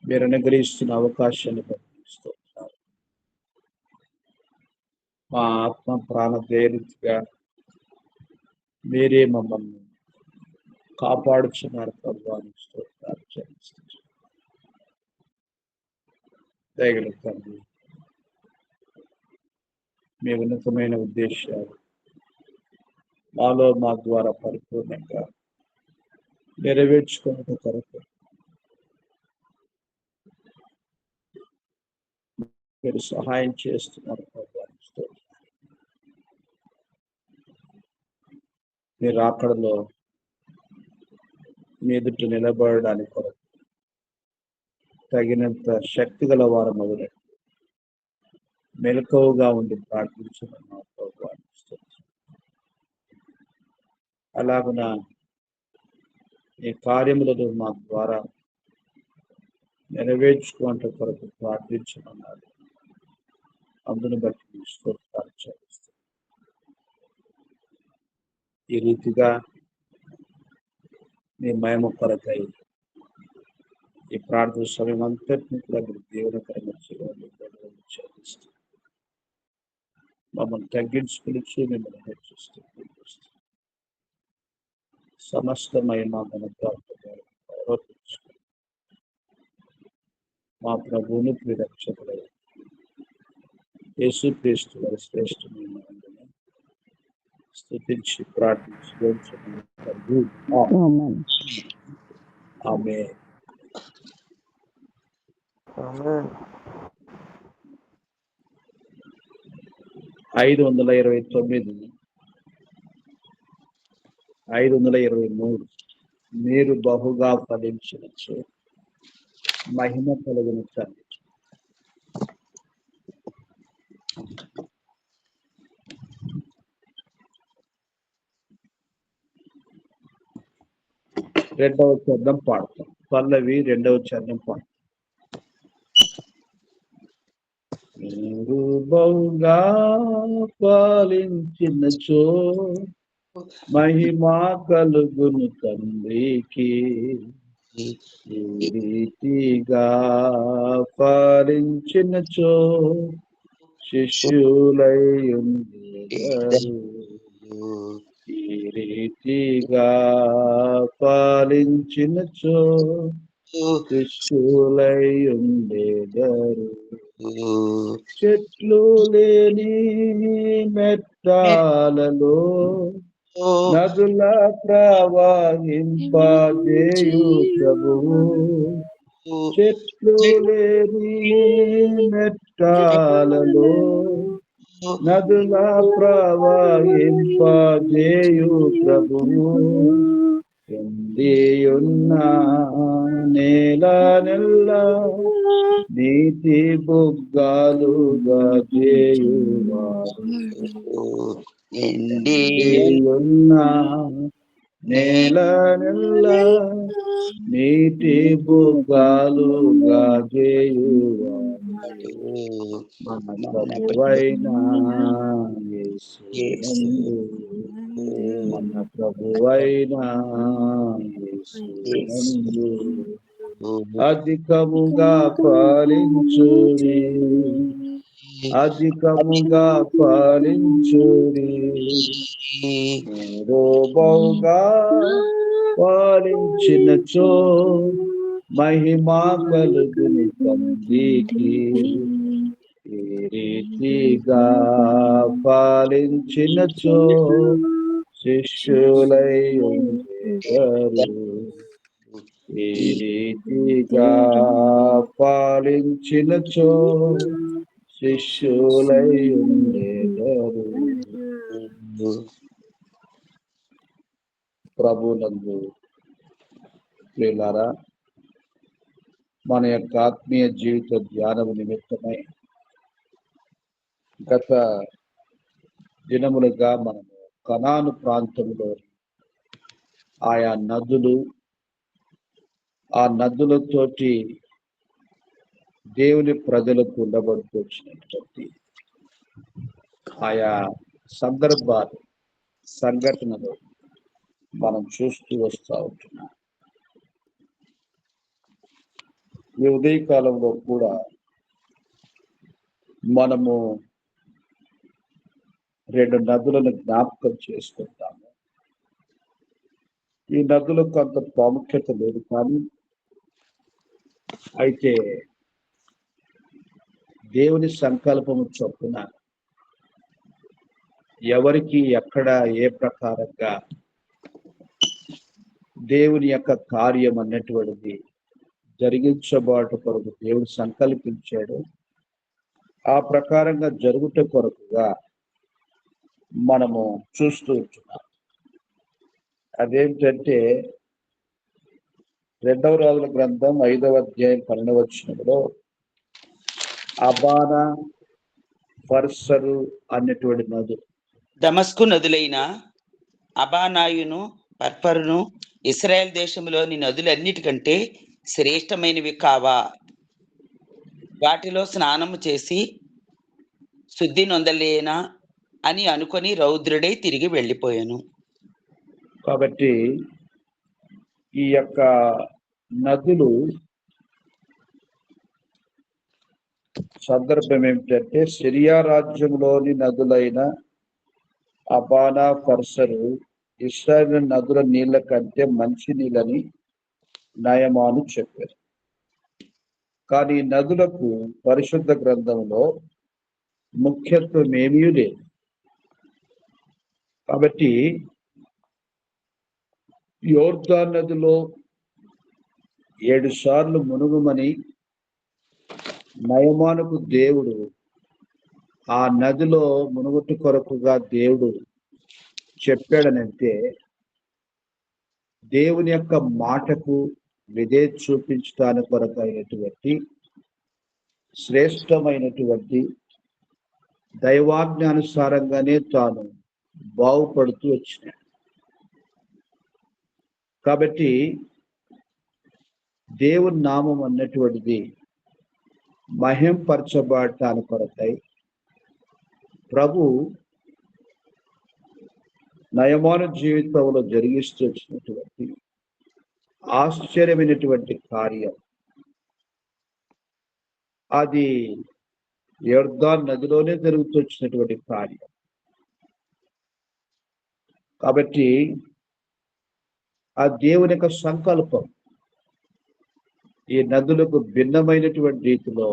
మీరు అనుగ్రహిస్తున్న అవకాశాన్ని బట్టి మా ఆత్మ ప్రాణ ధైర్యంగా మీరే మమ్మల్ని కాపాడుచున్నారు ప్రభువానికి స్తోత్రాలు చెల్లిస్తున్నాం. దయగల తండ్రి, మీ ఉన్నతమైన ఉద్దేశాలు మాలో మా ద్వారా పరిపూర్ణంగా నెరవేర్చుకునే కొరకు మీరు సహాయం చేస్తున్నారు ప్రభువానికి స్తోత్రాలు. మీరు అక్కడలో మీ ఎదుట నిలబడడానికి కొరకు తగినంత శక్తి గల వారు మొదలు మెలకువగా ఉండి ప్రార్థించుకున్నాం ప్రభువానికి స్తోత్రాలు. అలాగున ఈ కార్యములను మా ద్వారా నెరవేర్చుకుంటే కొరకు ప్రార్థించమన్నారు. అందును బట్టి మీ స్తోత్రాలు చెల్లిస్తాం. ఈ రీతిగా మీ మహిమ కొరకై ఈ ప్రార్థన సమయం అంతటిని కూడా మీరు దేవునికరంగా చెల్లిస్తాం. మమ్మల్ని తగ్గించుకుని మిమ్మల్ని హెచ్చిస్తూ సమస్త మహిమ మా ప్రభువుని ప్రియరక్షకుడు యేసుక్రీస్తు వారి శ్రేష్టమైన స్తుతించి ప్రార్థించి ఆమె 529 523 మీరు బహుగా ఫలించవచ్చు, మహిమ కలుగును తండ్రి. రెండవ చరణం పాడతాం. పల్లవి రెండవ చరణం పాడతాం. మీరు బహుగా ఫలించినచో మహిమా కలుగును తండ్రికి, ఈ రీతిగా ఫలించినచో శిష్యులై ఉండేవారు. ఈ రీతిగా ఫలించినచో శిష్యులై ఉండేవారు. చెట్లు లేని మెట్టాలలో నదుల ప్రవహింపజేయు ప్రభువు, చెట్లు లేని మెట్టాలలో నదుల ప్రవహింపజేయు ప్రభువు, ఎండియున్న నేల నెల్ల నీతి బుగ్గాలుగా చేయువారు, ఎండియున్న నేల నెల్ల నీటి బుగ్గాలుగా చేయువారు. మన ప్రభువైన యేసునందు, మన ప్రభువైన యేసునందు అధికముగా ఫలించుడి, అధికముగా ఫలించుడి. మీరు బహుగా ఫలించినచో మహిమా కలుగును తండ్రికి, ఈ రీతిగా ఫలించినచో శిష్యులై ఉండేవారు. ఈ రీతిగా ఫలించినచో శిష్యులై ఉండేవారు. ప్రభునందు ప్రియులారా, మన యొక్క ఆత్మీయ జీవిత ధ్యానము నిమిత్తమై గత దినములుగా మనము కనాను ప్రాంతంలో ఆయా నదులు, ఆ నదులతోటి దేవుని ప్రజలకు ఉండబడుతూ వచ్చినటువంటి ఆయా సందర్భాలు, సంఘటనలు మనం చూస్తూ వస్తూ ఉంటున్నాం. ఈ ఉదయకాలంలో కూడా మనము 2 నదులను జ్ఞాపకం చేసుకుంటాము. ఈ నదులకు అంత ప్రాముఖ్యత లేదు, కానీ అయితే దేవుని సంకల్పము చొప్పున ఎవరికి ఎక్కడ ఏ ప్రకారంగా దేవుని యొక్క కార్యం అన్నటువంటిది జరిగించబాటు కొరకు దేవుడు సంకల్పించాడు. ఆ ప్రకారంగా జరుగుట కొరకుగా మనము చూస్తూ ఉంటున్నాం. అదేంటంటే 2వ రాజుల గ్రంథం 5వ అధ్యాయం 12వ వచనంలో అబానా, ఫర్సరు అన్నటువంటి నదులు, దమస్కు నదులైన అబానాయును పర్పరును ఇశ్రాయేల్ దేశంలోని నదులన్నిటికంటే శ్రేష్టమైనవి కావా? వాటిలో స్నానము చేసి శుద్ధి నొందలేనా అని అనుకొని రౌద్రుడై తిరిగి వెళ్ళిపోయాను. కాబట్టి ఈ యొక్క నదులు సందర్భం ఏమిటంటే సిరియా రాజ్యంలోని నదులైన అబానా, ఫర్సరు ఇశ్రాయేలు నదుల నీళ్ల కంటే మంచి నీళ్ళని నయమాను చెప్పారు. కానీ నదులకు పరిశుద్ధ గ్రంథంలో ముఖ్యత్వం ఏమీ లేదు. కాబట్టి యోర్దాను నదిలో 7 సార్లు మునుగుమని నయమానుకు దేవుడు ఆ నదిలో మునుగుట కొరకుగా దేవుడు చెప్పాడనంటే దేవుని యొక్క మాటకు విధేయత చూపించడానికి కొరకు అయినటువంటి శ్రేష్టమైనటువంటి దైవాజ్ఞానుసారంగానే తాను బాగుపడుతూ వచ్చినాడు. కాబట్టి దేవుని నామం అన్నటువంటిది మహింపరచబడటానికి కొరకై ప్రభు నయమాను జీవితంలో జరిగిస్తూ వచ్చినటువంటి ఆశ్చర్యమైనటువంటి కార్యం అది యొర్దాను నదిలోనే జరుగుతూ వచ్చినటువంటి కార్యం. కాబట్టి ఆ దేవుని యొక్క సంకల్పం ఈ నదులకు భిన్నమైనటువంటి రీతిలో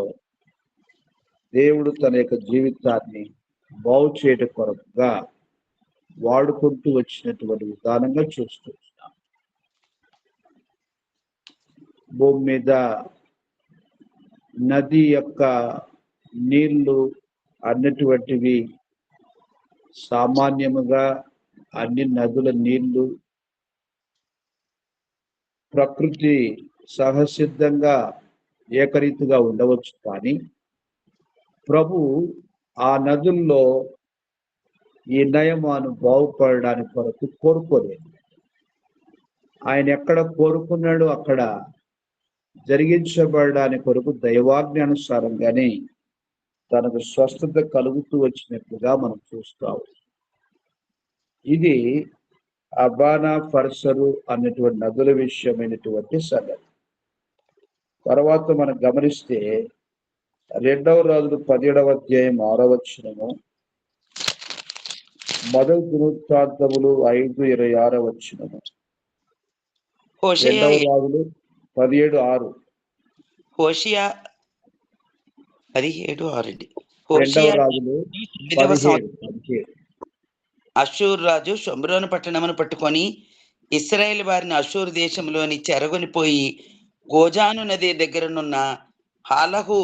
దేవుడు తన యొక్క జీవితాన్ని బాగు చేయడం కొరకుగా వాడుకుంటూ వచ్చినటువంటి విధానంగా చూస్తున్నాం. భూమి మీద నది యొక్క నీళ్లు అన్నటువంటివి సామాన్యముగా అన్ని నదుల నీళ్లు ప్రకృతి సహసిద్ధంగా ఏకరీతిగా ఉండవచ్చు, కానీ ప్రభు ఆ నదుల్లో ఈ నయమాను బాగుపడడానికి కొరకు కోరుకోలేదు. ఆయన ఎక్కడ కోరుకున్నాడో అక్కడ జరిగించబడడానికి కొరకు దైవాజ్ఞ అనుసారంగానే తనకు స్వస్థత కలుగుతూ వచ్చినట్లుగా మనం చూస్తాం. ఇది అబానా, ఫర్సరు అన్నటువంటి నదుల విషయమైనటువంటి సంగతి. తర్వాత మనం గమనిస్తే 2వ రాజులు 17వ అధ్యాయం 6వ వచనము, మొదటి దినవృత్తాంతములు 5:26వ వచనము, 2వ రాజులు 17:6, హోషేయ 17:6. 2వ రాజులు 17:17. అష్షూరు రాజు షోమ్రోను పట్టణమును పట్టుకొని ఇశ్రాయేలు వారిని అష్షూరు దేశంలోని చెరగొనిపోయి గోజాను నది దగ్గరనున్న హాలహు,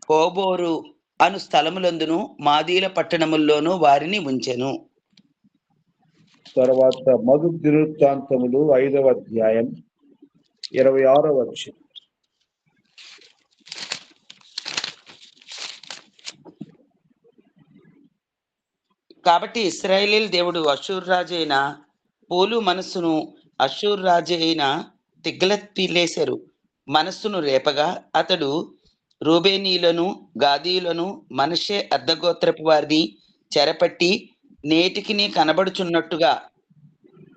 హోబోరు అను స్థలములందును మాదీల పట్టణముల్లోనూ వారిని ఉంచెను. తర్వాత మొదటి దినవృత్తాంతములు 5వ అధ్యాయం 26వ వచనం, కాబట్టి ఇశ్రాయేలీయుల దేవుడు అష్షూరు రాజు అయిన పూలు మనస్సును అష్షూరు రాజు అయిన తిగ్లత్-పిలేసెరు మనస్సును రేపగా అతడు రూబేనీయులను, గాదీయులను, మనష్షే అర్ధగోత్రపు వారిని చెరపట్టి నేటికి కనబడుచున్నట్టుగా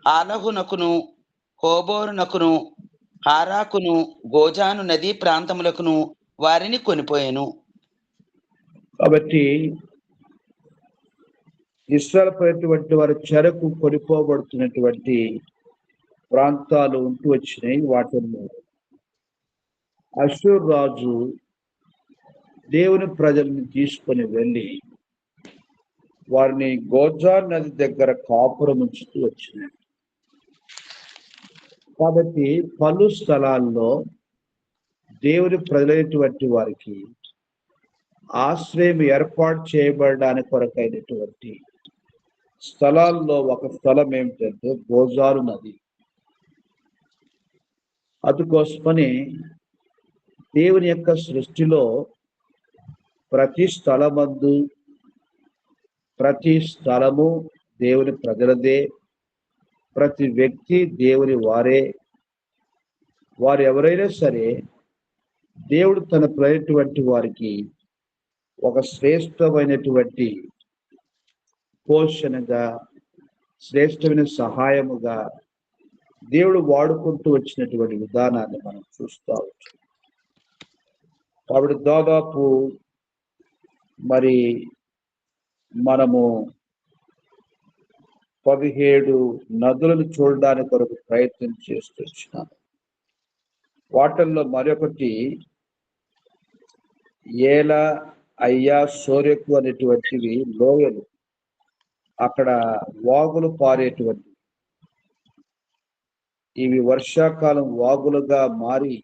హాలహునకును హోబోరునకును హారాకును గోజాను నదీ ప్రాంతములకును వారిని కొనిపోయెను. కాబట్టి ఇశ్రాయేలు పోయినటువంటి వారు చెరకు కొనిపోబడుతున్నటువంటి ప్రాంతాలు ఉంటూ వచ్చినాయి. వాటిల్లో అష్షూరు రాజు దేవుని ప్రజల్ని తీసుకొని వెళ్ళి వారిని గోజాన్ నది దగ్గర కాపురం ఉంచుతూ వచ్చినాడు. కాబట్టి పలు స్థలాల్లో దేవుని ప్రజలైనటువంటి వారికి ఆశ్రయం ఏర్పాటు చేయబడడానికి కొరకైనటువంటి స్థలాల్లో ఒక స్థలం ఏమిటంటే గోజారు నది. అందుకోసమని దేవుని యొక్క సృష్టిలో ప్రతి స్థలమందు ప్రతి స్థలము దేవుని ప్రజలదే, ప్రతి వ్యక్తి దేవుని వారే. వారు ఎవరైనా సరే దేవుడు తన ప్రజలైనటువంటి వారికి ఒక శ్రేష్టమైనటువంటి పోషణగా, శ్రేష్టమైన సహాయముగా దేవుడు వాడుకుంటూ వచ్చినటువంటి విధానాన్ని మనం చూస్తూ ఉంటాం. కాబట్టి దాదాపు మరి మనము 17 నదులను చూడడానికి కొరకు ప్రయత్నం చేస్తూ వచ్చినాము. వాటిల్లో మరొకటి ఏలా, అయ్యా, సోరెకు అనేటువంటివి లోయలు. అక్కడ వాగులు పారేటువంటి, ఇవి వర్షాకాలం వాగులుగా మారి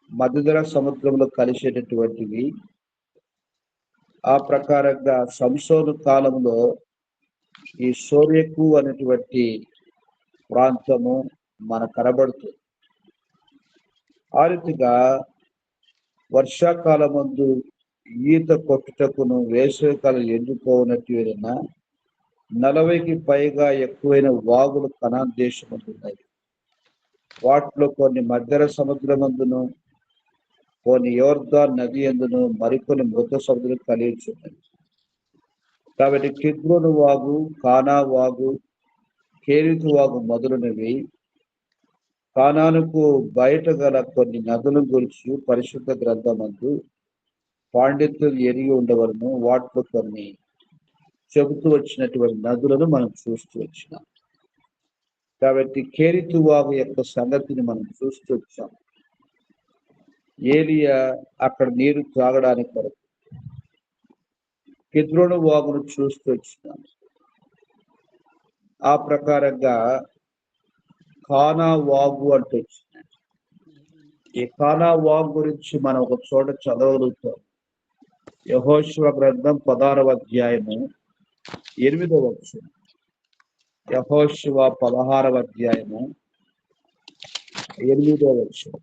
మధ్యధరా సముద్రంలో కలిసేటటువంటివి. ఆ ప్రకారంగా సంసోను కాలంలో ఈ సోరెకు అనేటువంటి ప్రాంతము మనకు కనబడుతుంది. ఆ రీతిగా వర్షాకాలమందు ఈత కొట్టుటకును వేసవికాలం ఎండిపోనట్టు 40కి పైగా ఎక్కువైన వాగులు కనాన్ దేశం ఉన్నాయి. వాటిలో కొన్ని మధ్యర సముద్రమందును, కొన్ని యోర్దాన్ నది ఎందును, మరికొన్ని మృత సముద్రం కలిగిచున్నది. కాబట్టి కిద్రోను వాగు, కానా వాగు, కేరీతు వాగు మొదలునవి కానానుకు బయట గల కొన్ని నదుల గురించి పరిశుద్ధ గ్రంథమందు పాండిత్యం ఎరిగి ఉండవలను. వాటిలో కొన్ని చెబుతూ వచ్చినటువంటి నదులను మనం చూస్తూ వచ్చినాం. కాబట్టి కేరీతు వాగు యొక్క సంగతిని మనం చూస్తూ వచ్చాం. ఏలియా అక్కడ నీరు త్రాగడానికి కొరకు కిద్రోను వాగును చూస్తూ వచ్చినాం. ఆ ప్రకారంగా కానా వాగు అంటూ వచ్చినాం. ఈ కానా వాగు గురించి మనం ఒక చోట చదవగలుగుతాం. యెహోషువ గ్రంథం 16వ అధ్యాయము 8వ వచనం. యెహోషువ 16వ అధ్యాయము 8వ వచనం.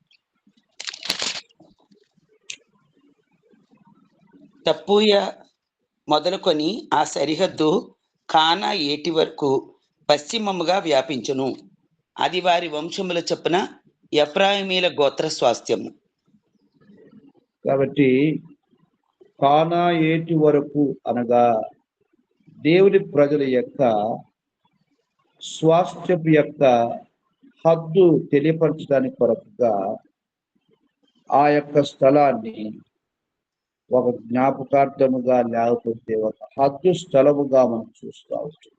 తప్పూయ మొదలుకొని ఆ సరిహద్దు కానా ఏటి వరకు పశ్చిమముగా వ్యాపించును. అది వారి వంశముల చొప్పున ఎఫ్రాయిమీల గోత్ర స్వాస్థ్యము. కాబట్టి కానా ఏటి వరకు అనగా దేవుని ప్రజల యొక్క స్వాస్థ్యపు యొక్క హద్దు తెలియపరచడానికి కొరకుగా ఆ యొక్క స్థలాన్ని ఒక జ్ఞాపకార్థముగా, లేకపోతే ఒక హద్దు స్థలముగా మనం చూస్తూ ఉంటాం.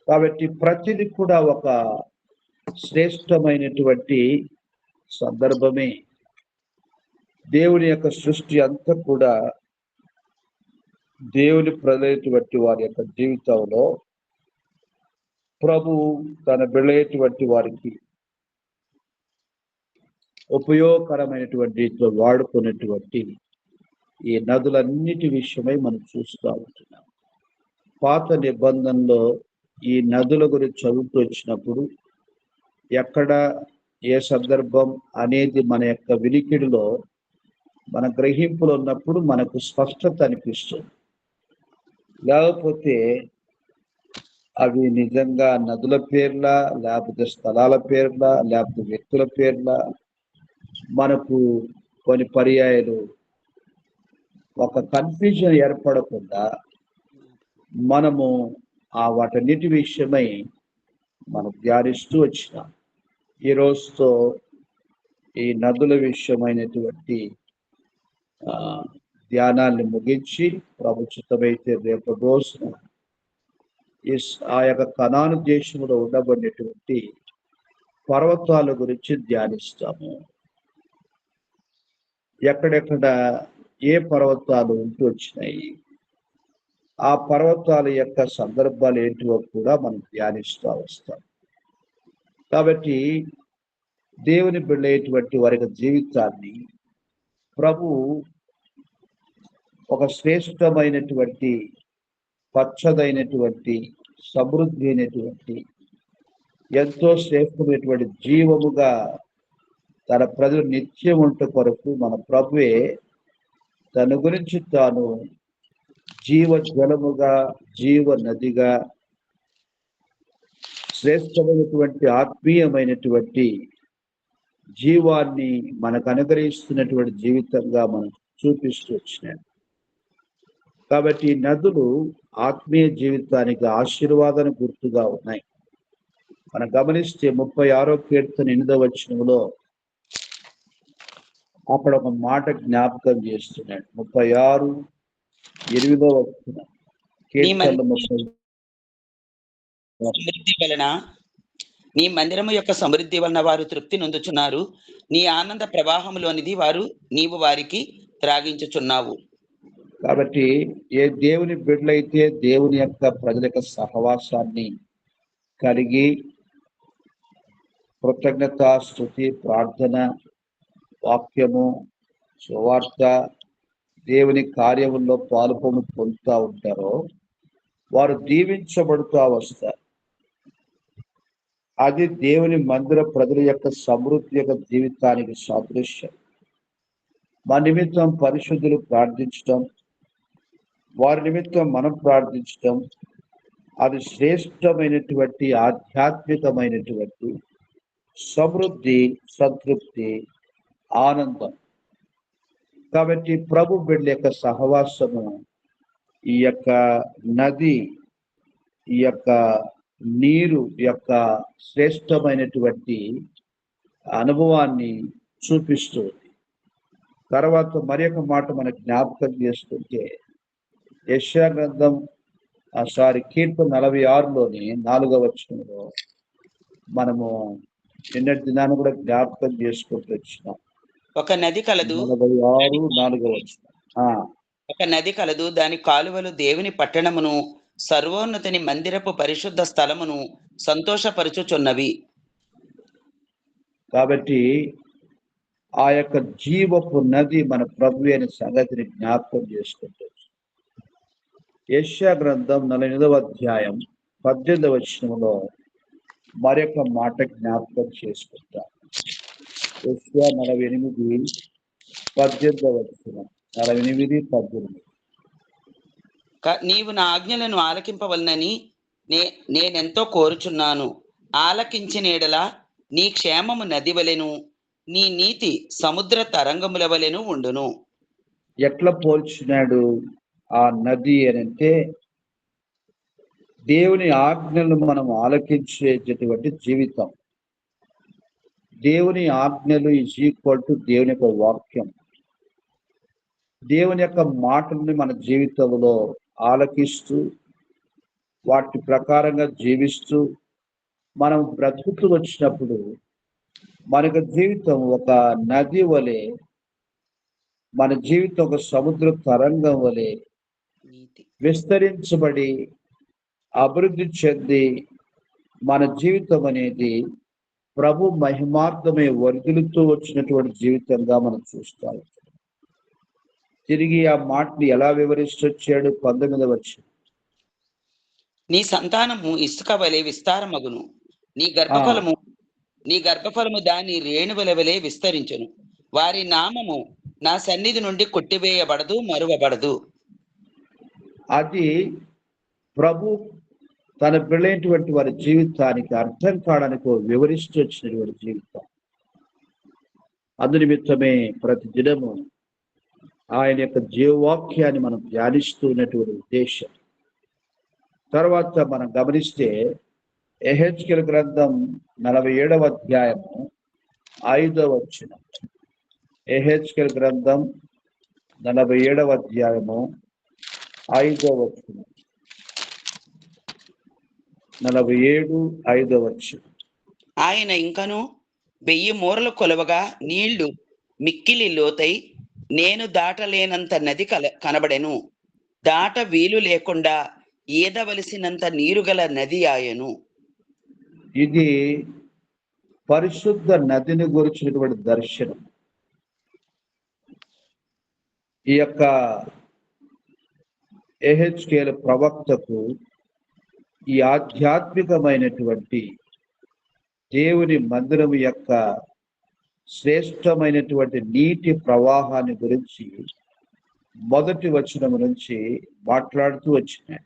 కాబట్టి ప్రతిది కూడా ఒక శ్రేష్టమైనటువంటి సందర్భమే. దేవుని యొక్క సృష్టి అంతా కూడా దేవుని ప్రజలైనటువంటి వారి యొక్క జీవితంలో ప్రభు తన బిడ్డలైనటువంటి వారికి ఉపయోగకరమైనటువంటి రీతిలో వాడుకున్నటువంటి ఈ నదులన్నిటి విషయమై మనం చూస్తూ ఉంటున్నాం. పాత నిబంధనలో ఈ నదుల గురించి చదువుతూ వచ్చినప్పుడు ఎక్కడ ఏ సందర్భం అనేది మన యొక్క వినికిడిలో, మన గ్రహింపులో ఉన్నప్పుడు మనకు స్పష్టత అనిపిస్తుంది. లేకపోతే అవి నిజంగా నదుల పేర్ల, లేకపోతే స్థలాల పేర్ల, లేకపోతే వ్యక్తుల పేర్ల, మనకు కొన్ని పర్యాయాలు ఒక కన్ఫ్యూజన్ ఏర్పడకుండా మనము ఆ వాటన్నిటి విషయమై మనం ధ్యానిస్తూ వచ్చినాం. ఈ రోజుతో ఈ నదుల విషయమైనటువంటి ధ్యానాన్ని ముగించి ప్రభు చిత్తమైతే రేపు రోజున ఆ యొక్క కనాను దేశంలో ఉండబడినటువంటి పర్వతాల గురించి ధ్యానిస్తాము. ఎక్కడెక్కడ ఏ పర్వతాలు ఉంటూ వచ్చినాయి, ఆ పర్వతాల యొక్క సందర్భాలు ఏంటివో కూడా మనం ధ్యానిస్తూ వస్తాం. కాబట్టి దేవుని బిడ్డైనటువంటి వారి జీవితాన్ని ప్రభు ఒక శ్రేష్టమైనటువంటి పచ్చదైనటువంటి సమృద్ధి అయినటువంటి ఎంతో శ్రేష్టమైనటువంటి జీవముగా తన ప్రజలు నిత్యం ఉంట కొరకు మన ప్రభువే తన గురించి తాను జీవ జలముగా, జీవ నదిగా, శ్రేష్టమైనటువంటి ఆత్మీయమైనటువంటి జీవాన్ని మనకు అనుగ్రహిస్తున్నటువంటి జీవితంగా మనం చూపిస్తూ వచ్చినాడు. కాబట్టి నదులు ఆత్మీయ జీవితానికి ఆశీర్వాదాన్ని గుర్తుగా ఉన్నాయి. మనం గమనిస్తే 36వ కీర్తన 8వ వచనంలో అక్కడ ఒక మాట జ్ఞాపకం చేస్తున్నాడు. 36:8 వచనం కీర్తన 30. సమృద్ధి వలన నీ మందిరము యొక్క సమృద్ధి వలన వారు తృప్తి నొందుచున్నారు. నీ ఆనంద ప్రవాహములోనిది నీవు వారికి త్రాగించుచున్నావు. కాబట్టి ఏ దేవుని బిడ్డలైతే దేవుని యొక్క ప్రజల యొక్క సహవాసాన్ని కలిగి కృతజ్ఞత, స్తుతి, ప్రార్థన, వాక్యము, సువార్త, దేవుని కార్యముల్లో పాలుపొందు పొందుతూ ఉంటారో వారు దీవించబడుతూ వస్తారు. అది దేవుని మందిర ప్రజల యొక్క సమృద్ధి యొక్క జీవితానికి సాదృశ్యం. మా నిమిత్తం పరిశుద్ధులు ప్రార్థించటం, వారి నిమిత్తం మనం ప్రార్థించటం, అది శ్రేష్టమైనటువంటి ఆధ్యాత్మికమైనటువంటి సమృద్ధి, సంతృప్తి, ఆనందం. కాబట్టి ప్రభు బిడ్డల యొక్క సహవాసము ఈ యొక్క నది, ఈ యొక్క నీరు యొక్క శ్రేష్టమైనటువంటి అనుభవాన్ని చూపిస్తుంది. తర్వాత మరి ఒక మాట మనకు జ్ఞాపకం చేసుకుంటే యెషయా గ్రంథం కీర్తన 46లోని 4వ వచనంలో మనము నిన్నటి దినాన్ని కూడా జ్ఞాపకం చేసుకుంటూ వచ్చినాం. ఒక నది కలదు, 46 4వ వచనం. ఒక నది కలదు, దాని కాలువలు దేవుని పట్టణమును, సర్వోన్నతిని మందిరపు పరిశుద్ధ స్థలమును సంతోషపరచుచున్నవి. కాబట్టి ఆ యొక్క జీవపు నది మన ప్రభు అనే సంగతిని జ్ఞాపకం చేసుకుంటుంది. యెషయా గ్రంథం 48వ అధ్యాయం 18వ వచనంలో మరొక మాట జ్ఞాపకం చేసుకుంటాం. యెషయా 48 18వ వచనం, 48, 18. నీవు నా ఆజ్ఞలను ఆలకింపవలనని నేనెంతో కోరుచున్నాను. ఆలకించిన ఎడల నీ క్షేమము నది వలెను, నీ నీతి సముద్ర తరంగముల వలెను ఉండును. ఎట్లా పోల్చినాడు ఆ నది అని అంటే, దేవుని ఆజ్ఞలను మనం ఆలకించేటటువంటి జీవితం. దేవుని ఆజ్ఞలు ఈజ్ ఈక్వల్ టు దేవుని యొక్క వాక్యం. దేవుని యొక్క మాటల్ని మన జీవితంలో ఆలకిస్తూ వాటి ప్రకారంగా జీవిస్తూ మనం బ్రతుకుతూ వచ్చినప్పుడు మనకు జీవితం ఒక నది వలె, మన జీవితం ఒక సముద్ర తరంగం వలె విస్తరించబడి అభివృద్ధి చెంది మన జీవితం అనేది ప్రభు మహిమార్థమే వర్ధిల్లుతూ వచ్చినటువంటి జీవితంగా మనం చూస్తాం. తిరిగి ఆ మాటని ఎలా వివరిస్తొచ్చాడు? 19వ వచనం. నీ సంతానము ఇసుక వలె విస్తారమగును, నీ గర్భఫలము దాని రేణువల వలె విస్తరించును. వారి నామము నా సన్నిధి నుండి కొట్టివేయబడదు, మరువబడదు. అది ప్రభు తన పిల్లైనటువంటి వారి జీవితానికి అర్థం కావడానికి వివరిస్తూ వచ్చినటువంటి జీవితం. అందునిమిత్తమే ప్రతి దినము ఆయన యొక్క జీవవాక్యాన్ని మనం ధ్యానిస్తూ ఉన్నటువంటి ఉద్దేశం. తర్వాత మనం గమనిస్తే యెహెజ్కేలు గ్రంథం 47వ అధ్యాయము 5వ వచనం. యెహెజ్కేలు గ్రంథం 47వ అధ్యాయము 5వ వచనం. 47, 5వ వచనం. ఆయన ఇంకను 1000 మూరలు కొలవగా నీళ్లు మిక్కిలి లోతై నేను దాటలేనంత నది కనబడెను. దాట వీలు లేకుండా ఈదవలసినంత నీరు గల నది ఆయను. ఇది పరిశుద్ధ నదిని గురించినటువంటి దర్శనం. ఈ యొక్క యెహెజ్కేలు ప్రవక్తకు ఈ ఆధ్యాత్మికమైనటువంటి దేవుని మందిరం యొక్క శ్రేష్టమైనటువంటి నీటి ప్రవాహాన్ని గురించి మొదటి వచనం నుంచి మాట్లాడుతూ వచ్చినాయి.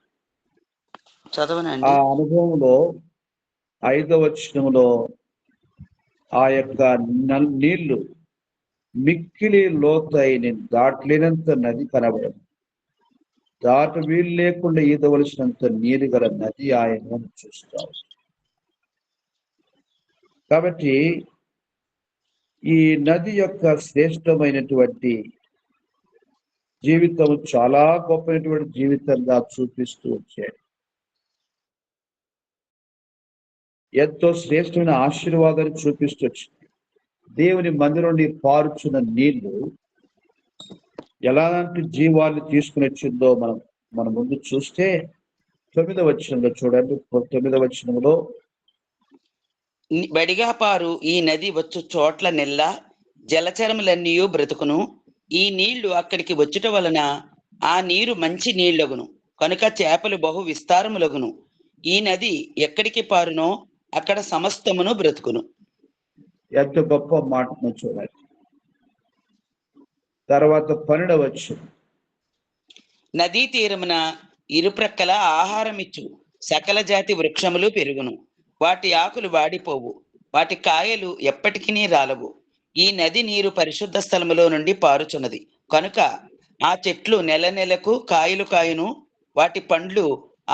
చదవనండి. ఆ అనుభవంలో 5వ వచనంలో ఆ యొక్క నీళ్లు మిక్కిలి లోతైన దాటలేనంత నది కనబడదు. దాట వీలు లేకుండా ఈదవలసినంత నీరు గల నది ఆయన చూస్తావు. కాబట్టి ఈ నది యొక్క శ్రేష్టమైనటువంటి జీవితం చాలా గొప్పైనటువంటి జీవితంగా చూపిస్తూ వచ్చాడు. ఎంతో శ్రేష్టమైన ఆశీర్వాదాన్ని చూపిస్తూ వచ్చింది. దేవుని మందిరం నుండి పారుచున్న నీళ్లు ఎలాంటి జీవాన్ని తీసుకుని వచ్చిందో మన ముందు చూస్తే 9వ వచనంలో చూడండి. 9వ వచనంలో బడిగా పారు ఈ నది వచ్చు చోట్ల నెల్ల జలచరములన్నీ బ్రతుకును. ఈ నీళ్లు అక్కడికి వచ్చుట వలన ఆ నీరు మంచి నీళ్లగును, కనుక చేపలు బహు విస్తారములగును. ఈ నది ఎక్కడికి పారునో అక్కడ సమస్తమును బ్రతుకును. ఎంత గొప్ప మాటను చూడాలి. తర్వాత 12వ వచనం. నదీ తీరమున ఇరుప్రక్కల ఆహారమిచ్చు సకల జాతి వృక్షములు పెరుగును. వాటి ఆకులు వాడిపోవు, వాటి కాయలు ఎప్పటికీ రాలవు. ఈ నది నీరు పరిశుద్ధ స్థలములో నుండి పారుచున్నది, కనుక ఆ చెట్లు నెల నెలకు కాయలు కాయును. వాటి పండ్లు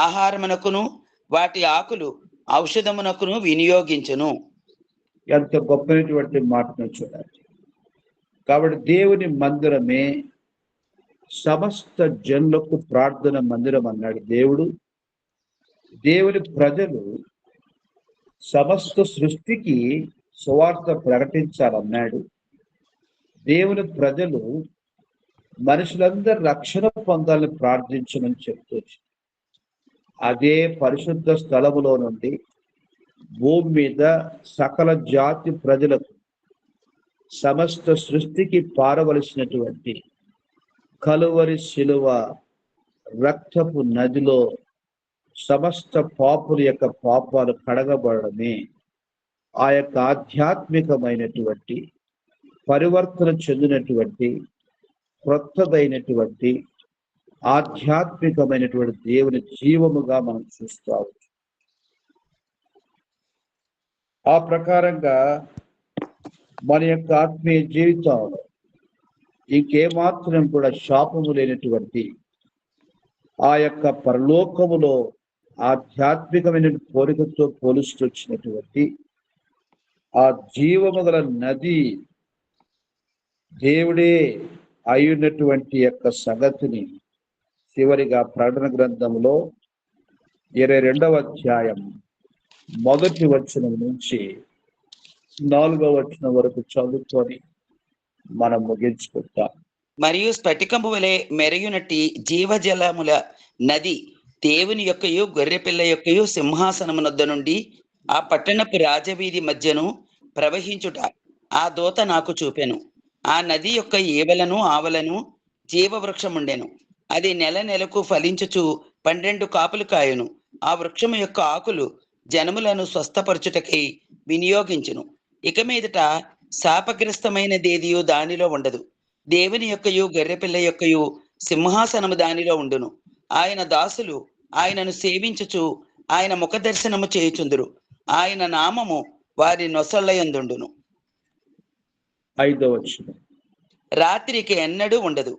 ఆహారమునకును వాటి ఆకులు ఔషధమునకును వినియోగించును. ఎంత గొప్పైనటువంటి మాటను చూడాలి. కాబట్టి దేవుని మందిరమే సమస్త జనులకు ప్రార్థన మందిరం అన్నాడు దేవుడు. దేవుని ప్రజలు సమస్త సృష్టికి సువార్త ప్రకటించాలన్నాడు. దేవుని ప్రజలు మనుషులందరూ రక్షణ పొందాలని ప్రార్థించమని చెప్తూ అదే పరిశుద్ధ స్థలములో నుండి భూమి మీద సకల జాతి ప్రజలకు సమస్త సృష్టికి పారవలసినటువంటి కలువరి శిలువ రక్తపు నదిలో సమస్త పాపుల యొక్క పాపాలు కడగబడమే ఆ యొక్క ఆధ్యాత్మికమైనటువంటి పరివర్తన చెందినటువంటి క్రొత్తదైనటువంటి ఆధ్యాత్మికమైనటువంటి దేవుని జీవముగా మనం చూస్తాము. ఆ ప్రకారంగా మన యొక్క ఆత్మీయ జీవితంలో ఇంకేమాత్రం కూడా శాపము లేనటువంటి ఆ యొక్క పరలోకములో ఆధ్యాత్మికమైన కోరికతో పోలుస్తూ వచ్చినటువంటి ఆ జీవము గల నది దేవుడే అయ్యున్నటువంటి యొక్క సంగతిని చివరిగా ప్రకటన గ్రంథంలో 22వ అధ్యాయం 1వ వచనం నుంచి 4వ వచనం వరకు చదువుకొని మనం ముగించుకుంటాం. మరియు స్ఫటికము వలె మెరయునట్టి జీవజలముల నది దేవుని యొక్కయు గొర్రెపిల్ల యొక్కయు సింహాసనమునొద్ద నుండి ఆ పట్టణపు రాజవీధి మధ్యను ప్రవహించుట ఆ దూత నాకు చూపెను. ఆ నది యొక్క ఏవలను ఆవలను జీవవృక్షముండెను. అది నెల నెలకు ఫలించుచు 12 కాపులు కాయును. ఆ వృక్షము యొక్క ఆకులు జనములను స్వస్థపరచుటకై వినియోగించును. ఇక మీదట శాపగ్రస్తమైనదేదియు దానిలో ఉండదు. దేవుని యొక్కయు గొర్రెపిల్ల యొక్కయు సింహాసనము దానిలో ఉండును. ఆయన దాసులు ఆయనను సేవించుచు ఆయన ముఖ దర్శనము చేయుచుందురు. ఆయన నామము వారి నొసళ్ళయందుండును. 5వ వచనం. రాత్రికి ఎన్నడూ ఉండదు.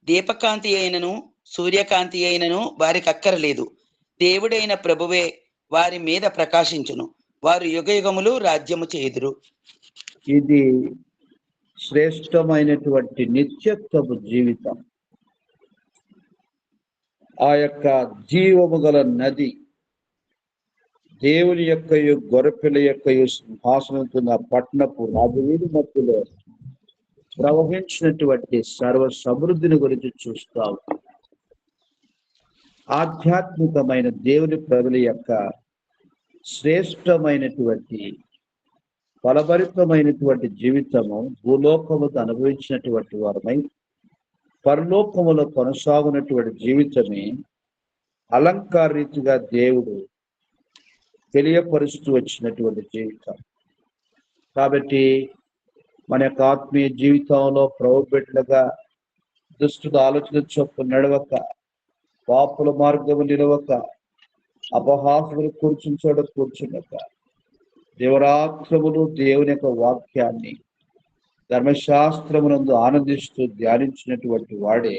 దీపకాంతి అయినను సూర్యకాంతి అయినను వారికి అక్కరలేదు. దేవుడైన ప్రభువే వారి మీద ప్రకాశించును. వారు యుగయుగములు రాజ్యము చేయుదురు. ఇది శ్రేష్టమైనటువంటి నిత్యత్వపు జీవితం. ఆ యొక్క జీవము గల నది దేవుని యొక్కయు గొర్రెపిల్ల యొక్కయు సింహాసనంతో పట్టణపు రాజవీధి మధ్యలో ప్రవహించినటువంటి సర్వ సమృద్ధిని గురించి చూస్తాం. ఆధ్యాత్మికమైన దేవుని ప్రజల యొక్క శ్రేష్టమైనటువంటి ఫలభరితమైనటువంటి జీవితము భూలోకముతో అనుభవించినటువంటి వారమై పరలోకములో కొనసాగునటువంటి జీవితమే అలంకార రీతిగా దేవుడు తెలియపరుస్తూ వచ్చినటువంటి జీవితం. కాబట్టి మన యొక్క ఆత్మీయ జీవితంలో ప్రభుబిడ్డలుగా దుష్టుల ఆలోచన చొప్పున నడవక, పాపుల మార్గము నిలవక, అపహాసములు కూర్చుని చోట కూర్చుండక, దివరాత్రములు దేవుని యొక్క వాక్యాన్ని ధర్మశాస్త్రమునందు ఆనందిస్తూ ధ్యానించినటువంటి వాడే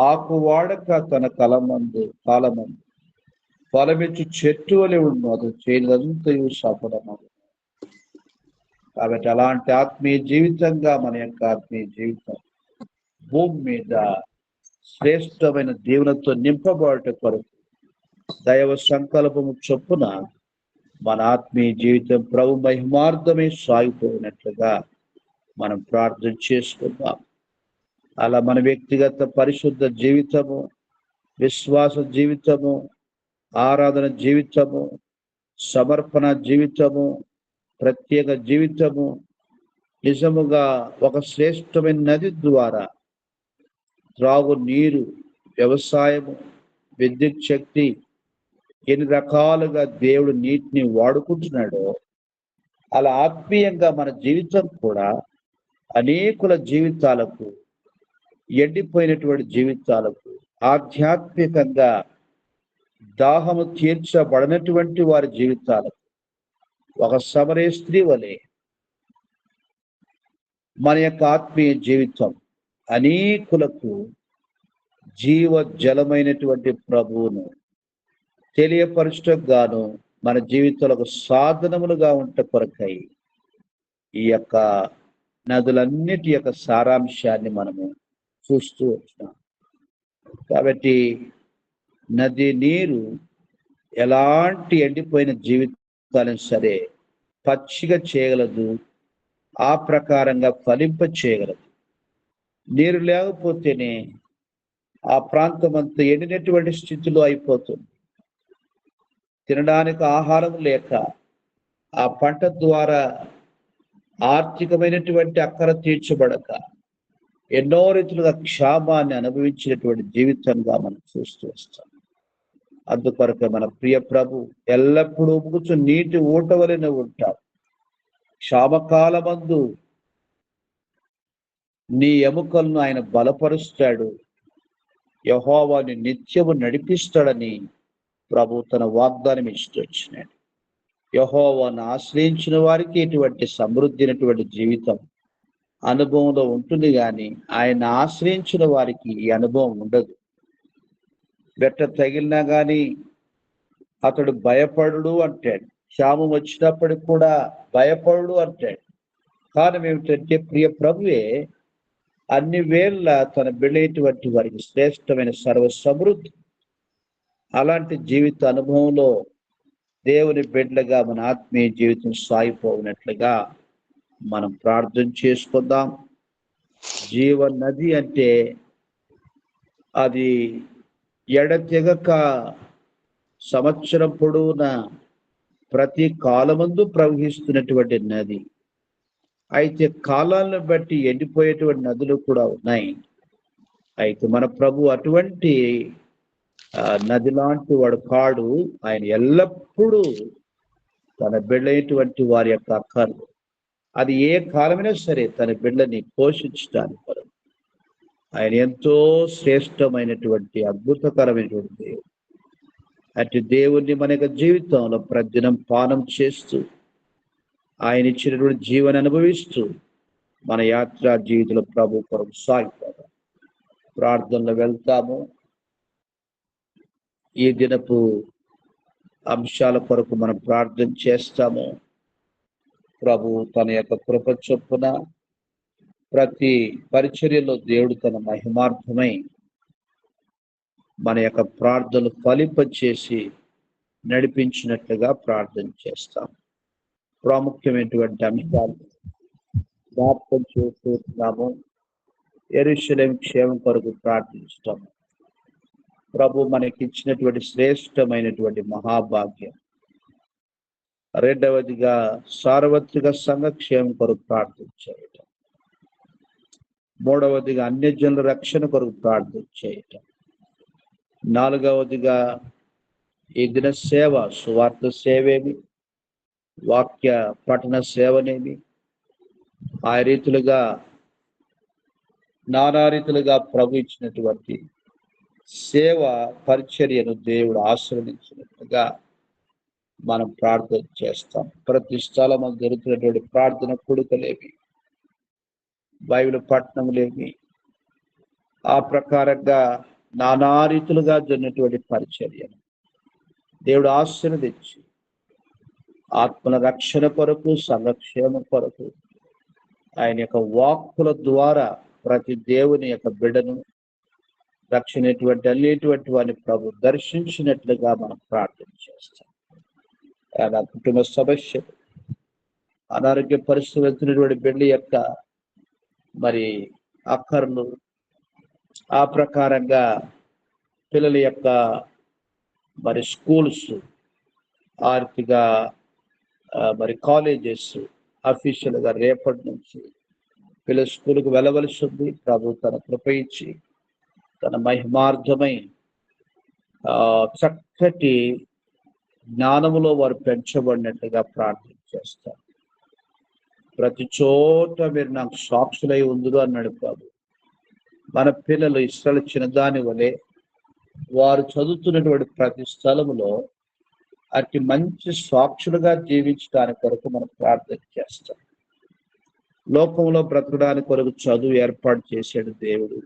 ఆకు వాడక తన కాలమందు ఫలమిచ్చు చెట్టు వలె ఉండు, అది చేయదంతయు సఫలమగు. కాబట్టి అలాంటి ఆత్మీయ జీవితంగా మన యొక్క ఆత్మీయ జీవితం భూమి మీద శ్రేష్టమైన దీవెనతో నింపబడట కొరకు దైవ సంకల్పము చొప్పున మన ఆత్మీయ జీవితం ప్రభు మహిమార్థమే సాగిపోయినట్లుగా మనం ప్రార్థన చేసుకుందాం. అలా మన వ్యక్తిగత పరిశుద్ధ జీవితము, విశ్వాస జీవితము, ఆరాధన జీవితము, సమర్పణ జీవితము, ప్రత్యేక జీవితము నిజముగా ఒక శ్రేష్టమైన నది ద్వారా త్రాగు నీరు, వ్యవసాయము, విద్యుత్ శక్తి, ఎన్ని రకాలుగా దేవుడు నీటిని వాడుకుంటున్నాడో అలా ఆత్మీయంగా మన జీవితం కూడా అనేకుల జీవితాలకు, ఎండిపోయినటువంటి జీవితాలకు, ఆధ్యాత్మికంగా దాహము తీర్చబడినటువంటి వారి జీవితాలకు ఒక సమరయ స్త్రీ వలె మన యొక్క ఆత్మీయ జీవితం అనేకులకు జీవ జలమైనటువంటి ప్రభువును తెలియపరచటకు గాను మన జీవితాలకు సాధనములుగా ఉంట కొరకై ఈ యొక్క నదులన్నిటి యొక్క సారాంశాన్ని మనము చూస్తూ వచ్చినాం. కాబట్టి నది నీరు ఎలాంటి ఎండిపోయిన జీవితాలను సరే పచ్చిగా చేయగలదు, ఆ ప్రకారంగా ఫలింప చేయగలదు. నీరు లేకపోతేనే ఆ ప్రాంతం అంతా ఎండినటువంటి స్థితిలో అయిపోతుంది. తినడానికి ఆహారం లేక ఆ పంట ద్వారా ఆర్థికమైనటువంటి అక్కర తీర్చబడక ఎన్నో రీతులుగా క్షామాన్ని అనుభవించినటువంటి జీవితంగా మనం చూస్తూ వస్తాం. అందుకొరకు మన ప్రియ ప్రభు ఎల్లప్పుడూ ఉబుకుచు నీటి ఊట వలె ఉంటాం. క్షామకాలమందు నీ ఎముకలను ఆయన బలపరుస్తాడు, యెహోవాని నిత్యము నడిపిస్తాడని ప్రభు తన వాగ్దానం ఇస్తూ వచ్చినాడు. యెహోవాను ఆశ్రయించిన వారికి ఇటువంటి సమృద్ధి అయినటువంటి జీవితం అనుభవంలో ఉంటుంది, కానీ ఆయన ఆశ్రయించిన వారికి ఈ అనుభవం ఉండదు. బెట్ట తగిలినా కానీ అతడు భయపడు అంటాడు. క్షామం వచ్చినప్పటికి కూడా భయపడు అంటాడు. కారణం ఏమిటంటే ప్రియ ప్రభువే అన్ని వేళ్ళ తన బిడ్డైనటువంటి వారికి శ్రేష్టమైన సర్వ సమృద్ధి. అలాంటి జీవిత అనుభవంలో దేవుని బిడ్డలుగా మన ఆత్మీయ జీవితం సాగిపోయినట్లుగా మనం ప్రార్థన చేసుకుందాం. జీవ నది అంటే అది ఎడతెగక సంవత్సరం పొడవునా ప్రతి కాలమందు ప్రవహిస్తున్నటువంటి నది. అయితే కాలాలను బట్టి ఎండిపోయేటువంటి నదులు కూడా ఉన్నాయి. అయితే మన ప్రభు అటువంటి నది లాంటి వాడు కాడు. ఆయన ఎల్లప్పుడూ తన బిడ్డైనటువంటి వారి యొక్క అక్కర్లు, అది ఏ కాలమైనా సరే తన బిడ్డని పోషించడానికి కొరకు ఆయన ఎంతో శ్రేష్టమైనటువంటి అద్భుతకరమైనటువంటి దేవుడు. అటు దేవుణ్ణి మన యొక్క జీవితంలో ప్రతిదినం పానం చేస్తూ ఆయన ఇచ్చినటువంటి జీవన అనుభవిస్తూ మన యాత్రా జీవితంలో ప్రభు కొరకు సాగిపోతాం. ప్రార్థనలో వెళ్తాము. ఈ దినపు అంశాల కొరకు మనం ప్రార్థన చేస్తాము. ప్రభు తన యొక్క కృప చొప్పున ప్రతి పరిచర్యలో దేవుడు తన మహిమార్థమై మన యొక్క ప్రార్థనలు ఫలింపచేసి నడిపించినట్లుగా ప్రార్థన చేస్తాం. ప్రాముఖ్యమైనటువంటి అంశాలు జ్ఞాపకం చేస్తున్నాము. యెరూషలేము క్షేమం కొరకు ప్రార్థించటం ప్రభు మనకిచ్చినటువంటి శ్రేష్టమైనటువంటి మహాభాగ్యం. రెండవదిగా సార్వత్రిక సంఘక్షేమం కొరకు ప్రార్థన చేయటం. మూడవదిగా అన్యజనుల రక్షణ కొరకు ప్రార్థన చేయటం. నాలుగవదిగా ఈ దిన సేవ, సువార్త సేవేమి, వాక్య పఠన సేవనేమి, ఆ రీతులుగా నానా రీతులుగా ప్రభు ఇచ్చినటువంటి సేవ పరిచర్యను దేవుడు ఆశీర్వదించినట్లుగా మనం ప్రార్థన చేస్తాం. ప్రతి స్థలం జరుగుతున్నటువంటి ప్రార్థన కొడుకలేమి, బైబిల్ పట్టణములేమి, ఆ ప్రకారంగా నానా రీతులుగా జరిగినటువంటి పరిచర్యను దేవుడు ఆశీర్వదించి ఆత్మల రక్షణ కొరకు, సంఘక్షేమం కొరకు ఆయన యొక్క వాక్కుల ద్వారా ప్రతి దేవుని యొక్క బిడ్డను రక్షణటువంటి అన్నిటువంటి వారిని ప్రభు దర్శించినట్లుగా మనం ప్రార్థన చేస్తాం. ఆయన కుటుంబ సమస్యలు, అనారోగ్య పరిస్థితులు వెళ్తున్నటువంటి బిడ్డ యొక్క మరి అక్కర్లు, ఆ ప్రకారంగా పిల్లల యొక్క మరి స్కూల్స్, ఆర్థిక మరి కాలేజెస్ అఫీషియల్గా రేపటి నుంచి పిల్లల స్కూల్కి వెళ్ళవలసి ఉంది. ప్రభు తన కృప ఇచ్చి తన మహిమార్థమై చక్కటి జ్ఞానములో వారు పెంచబడినట్లుగా ప్రార్థన చేస్తారు. ప్రతి చోట మీరు నాకు సాక్షులై ఉందురు అన్నాడు ప్రభు. మన పిల్లలు ఇస్రాయేలు చిన్నదాని వలె వారు చదువుతున్నటువంటి ప్రతి స్థలములో అతి మంచి సాక్షులుగా జీవించడానికి కొరకు మనం ప్రార్థన చేస్తాం. లోకంలో బ్రతకడానికి కొరకు చదువు ఏర్పాటు చేసాడు దేవుడు.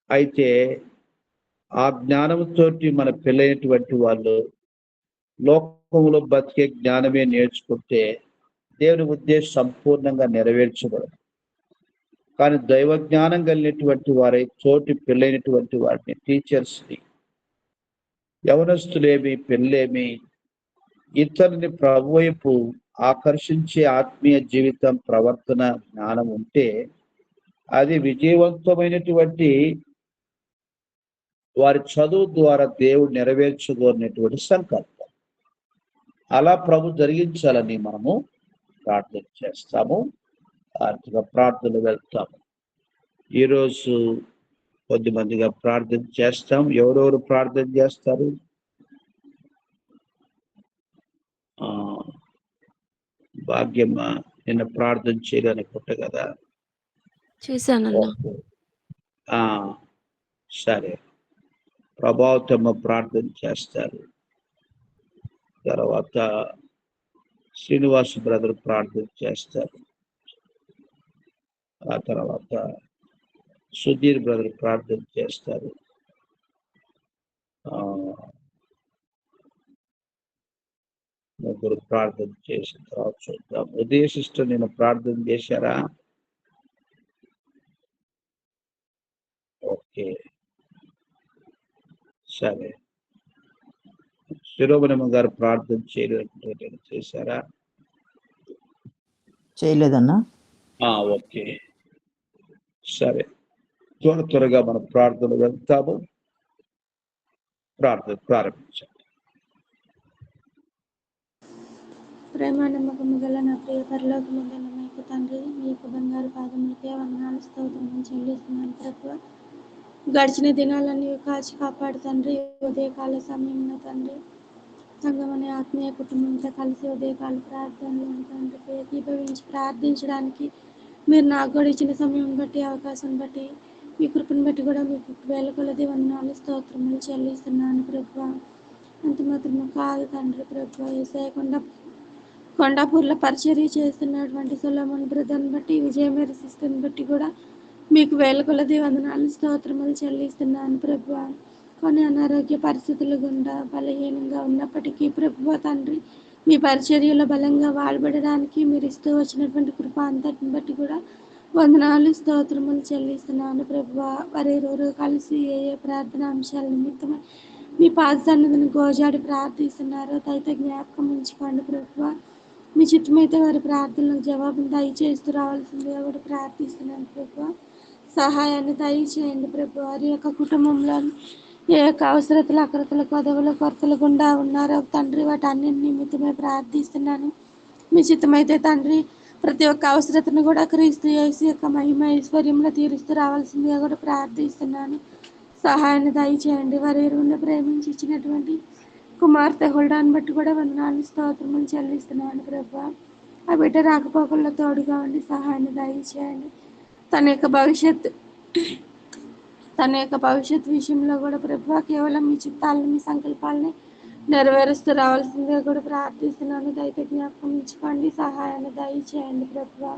అయితే ఆ జ్ఞానంతో మన పిల్లైనటువంటి వాళ్ళు లోకంలో బతికే జ్ఞానమే నేర్చుకుంటే దేవుని ఉద్దేశం సంపూర్ణంగా నెరవేర్చబడదు. కానీ దైవ జ్ఞానం కలిగినటువంటి వారై తోటి పిల్లైనటువంటి వారిని, టీచర్స్ని, యవనస్తులేమి, పిల్లేమి, ఇతరుని ప్రభు వైపు ఆకర్షించే ఆత్మీయ జీవితం, ప్రవర్తన, జ్ఞానం ఉంటే అది విజయవంతమైనటువంటి వారి చదువు ద్వారా దేవుడు నెరవేర్చుకోనేటువంటి సంకల్పం. అలా ప్రభు జరిగించాలని మనము ప్రార్థన చేస్తాము. ఆర్థిక ప్రార్థనలు వెళ్తాము. ఈరోజు కొద్దిమందిగా ప్రార్థన చేస్తాం. ఎవరెవరు ప్రార్థన చేస్తారు? భాగ్యమ్మ నిన్న ప్రార్థన చేయడానికి కదా? చేశానన్నా. సరే, ప్రభావతమ్మ ప్రార్థన చేస్తారు. తర్వాత శ్రీనివాస్ బ్రదర్ ప్రార్థన చేస్తారు. ఆ తర్వాత సుధీర్ బ్రదర్ ప్రార్థన చేస్తారు. ముగ్గురు ప్రార్థన చేసిన తర్వాత చూద్దాం. ఉదయ సిస్టర్ నేను ప్రార్థన చేశారా? ఓకే, సరే. శిరోమణమ్మ గారు ప్రార్థన చేయలేదు, చేశారా? చేయలేదన్నా. ఓకే, సరే. త్వరగా మనం ప్రార్థన వెళ్తాము. ప్రార్థన ప్రారంభించండి. ప్రేమ నమ్మకము గల నా ప్రియ పరలోకమందున్న మీకు తండ్రి, మీ యొక్క బంగారు పాదములకే వందనాలు, స్తోత్రం చెల్లిస్తున్నాను ప్రభువా. గడిచిన దినాలన్నీ కాచి కాపాడు తండ్రి. ఉదయకాల సమయంలో తండ్రి సంఘం అనే ఆత్మీయ కుటుంబంతో కలిసి ఉదయకాల ప్రార్థనలు తండ్రి ఏకీభవించి ప్రార్థించడానికి మీరు నాకు కూడా ఇచ్చిన సమయం బట్టి, అవకాశం బట్టి, మీ కృపను బట్టి కూడా మీకు వేల కొలది వందనాలు, స్తోత్రములు చెల్లిస్తున్నాను ప్రభువా. అంత మాత్రమే కాదు తండ్రి ప్రభువా, యేసయ్య కొండాపూర్లో పరిచర్య చేస్తున్నటువంటి సొలొమోన్ బ్రదర్ని బట్టి, విజయమేరీ సిస్టర్ని బట్టి కూడా మీకు వేల కొలది వందనాలు, స్తోత్రములు చెల్లిస్తున్నాను ప్రభువా. కొన్ని అనారోగ్య పరిస్థితుల గుండా బలహీనంగా ఉన్నప్పటికీ ప్రభువా తండ్రి, మీ పరిచర్యలో బలంగా వాడబడడానికి మీరు ఇస్తూ వచ్చినటువంటి కృప అంతటిని బట్టి కూడా వందనాలు స్తోత్రములు చెల్లిస్తున్నాను ప్రభువా. వారెవరు కలిసి ఏ ఏ ప్రార్థన అంశాల నిమిత్తమై మీ పాద సన్నిధిని గోజాడి ప్రార్థిస్తున్నారో దయతో జ్ఞాపకం ఉంచుకోండి ప్రభువా. మీ చిత్తమైతే వారి ప్రార్థనలకు జవాబును దయచేస్తూ రావాల్సిందిగా కూడా ప్రార్థిస్తున్నాను ప్రభువా. సహాయాన్ని దయచేయండి ప్రభు. వారి యొక్క కుటుంబంలో ఏ యొక్క అవసరతలు అక్రతలు కొదవలు కొరతలు గుండా ఉన్నారో తండ్రి, వాటి అన్నింటి నిమిత్తమే ప్రార్థిస్తున్నాను. మీ చిత్తమైతే తండ్రి ప్రతి ఒక్క అవసరతను కూడా క్రీస్తు యేసు యొక్క మహిమ ఐశ్వర్యంలో తీరుస్తూ రావాల్సిందిగా కూడా ప్రార్థిస్తున్నాను. సహాయాన్ని దయచేయండి. వారి ఇరువురిని ప్రేమించి ఇచ్చినటువంటి కుమార్తె హుల్డాన్ని బట్టి కూడా వందనాలు స్తోత్రములు చెల్లిస్తున్నాను ప్రభు. ఆ బిడ్డ రాకపోకల్లో తోడుగా ఉండి సహాయాన్ని దయచేయండి. తన యొక్క భవిష్యత్ విషయంలో కూడా ప్రభువా కేవలం మీ చిత్తాలను మీ సంకల్పాలని నెరవేరుస్తూ రావాల్సిందిగా కూడా ప్రార్థిస్తున్నాను. దయతో జ్ఞాపకం ఉంచుకోండి, సహాయాన్ని దయచేయండి ప్రభువా.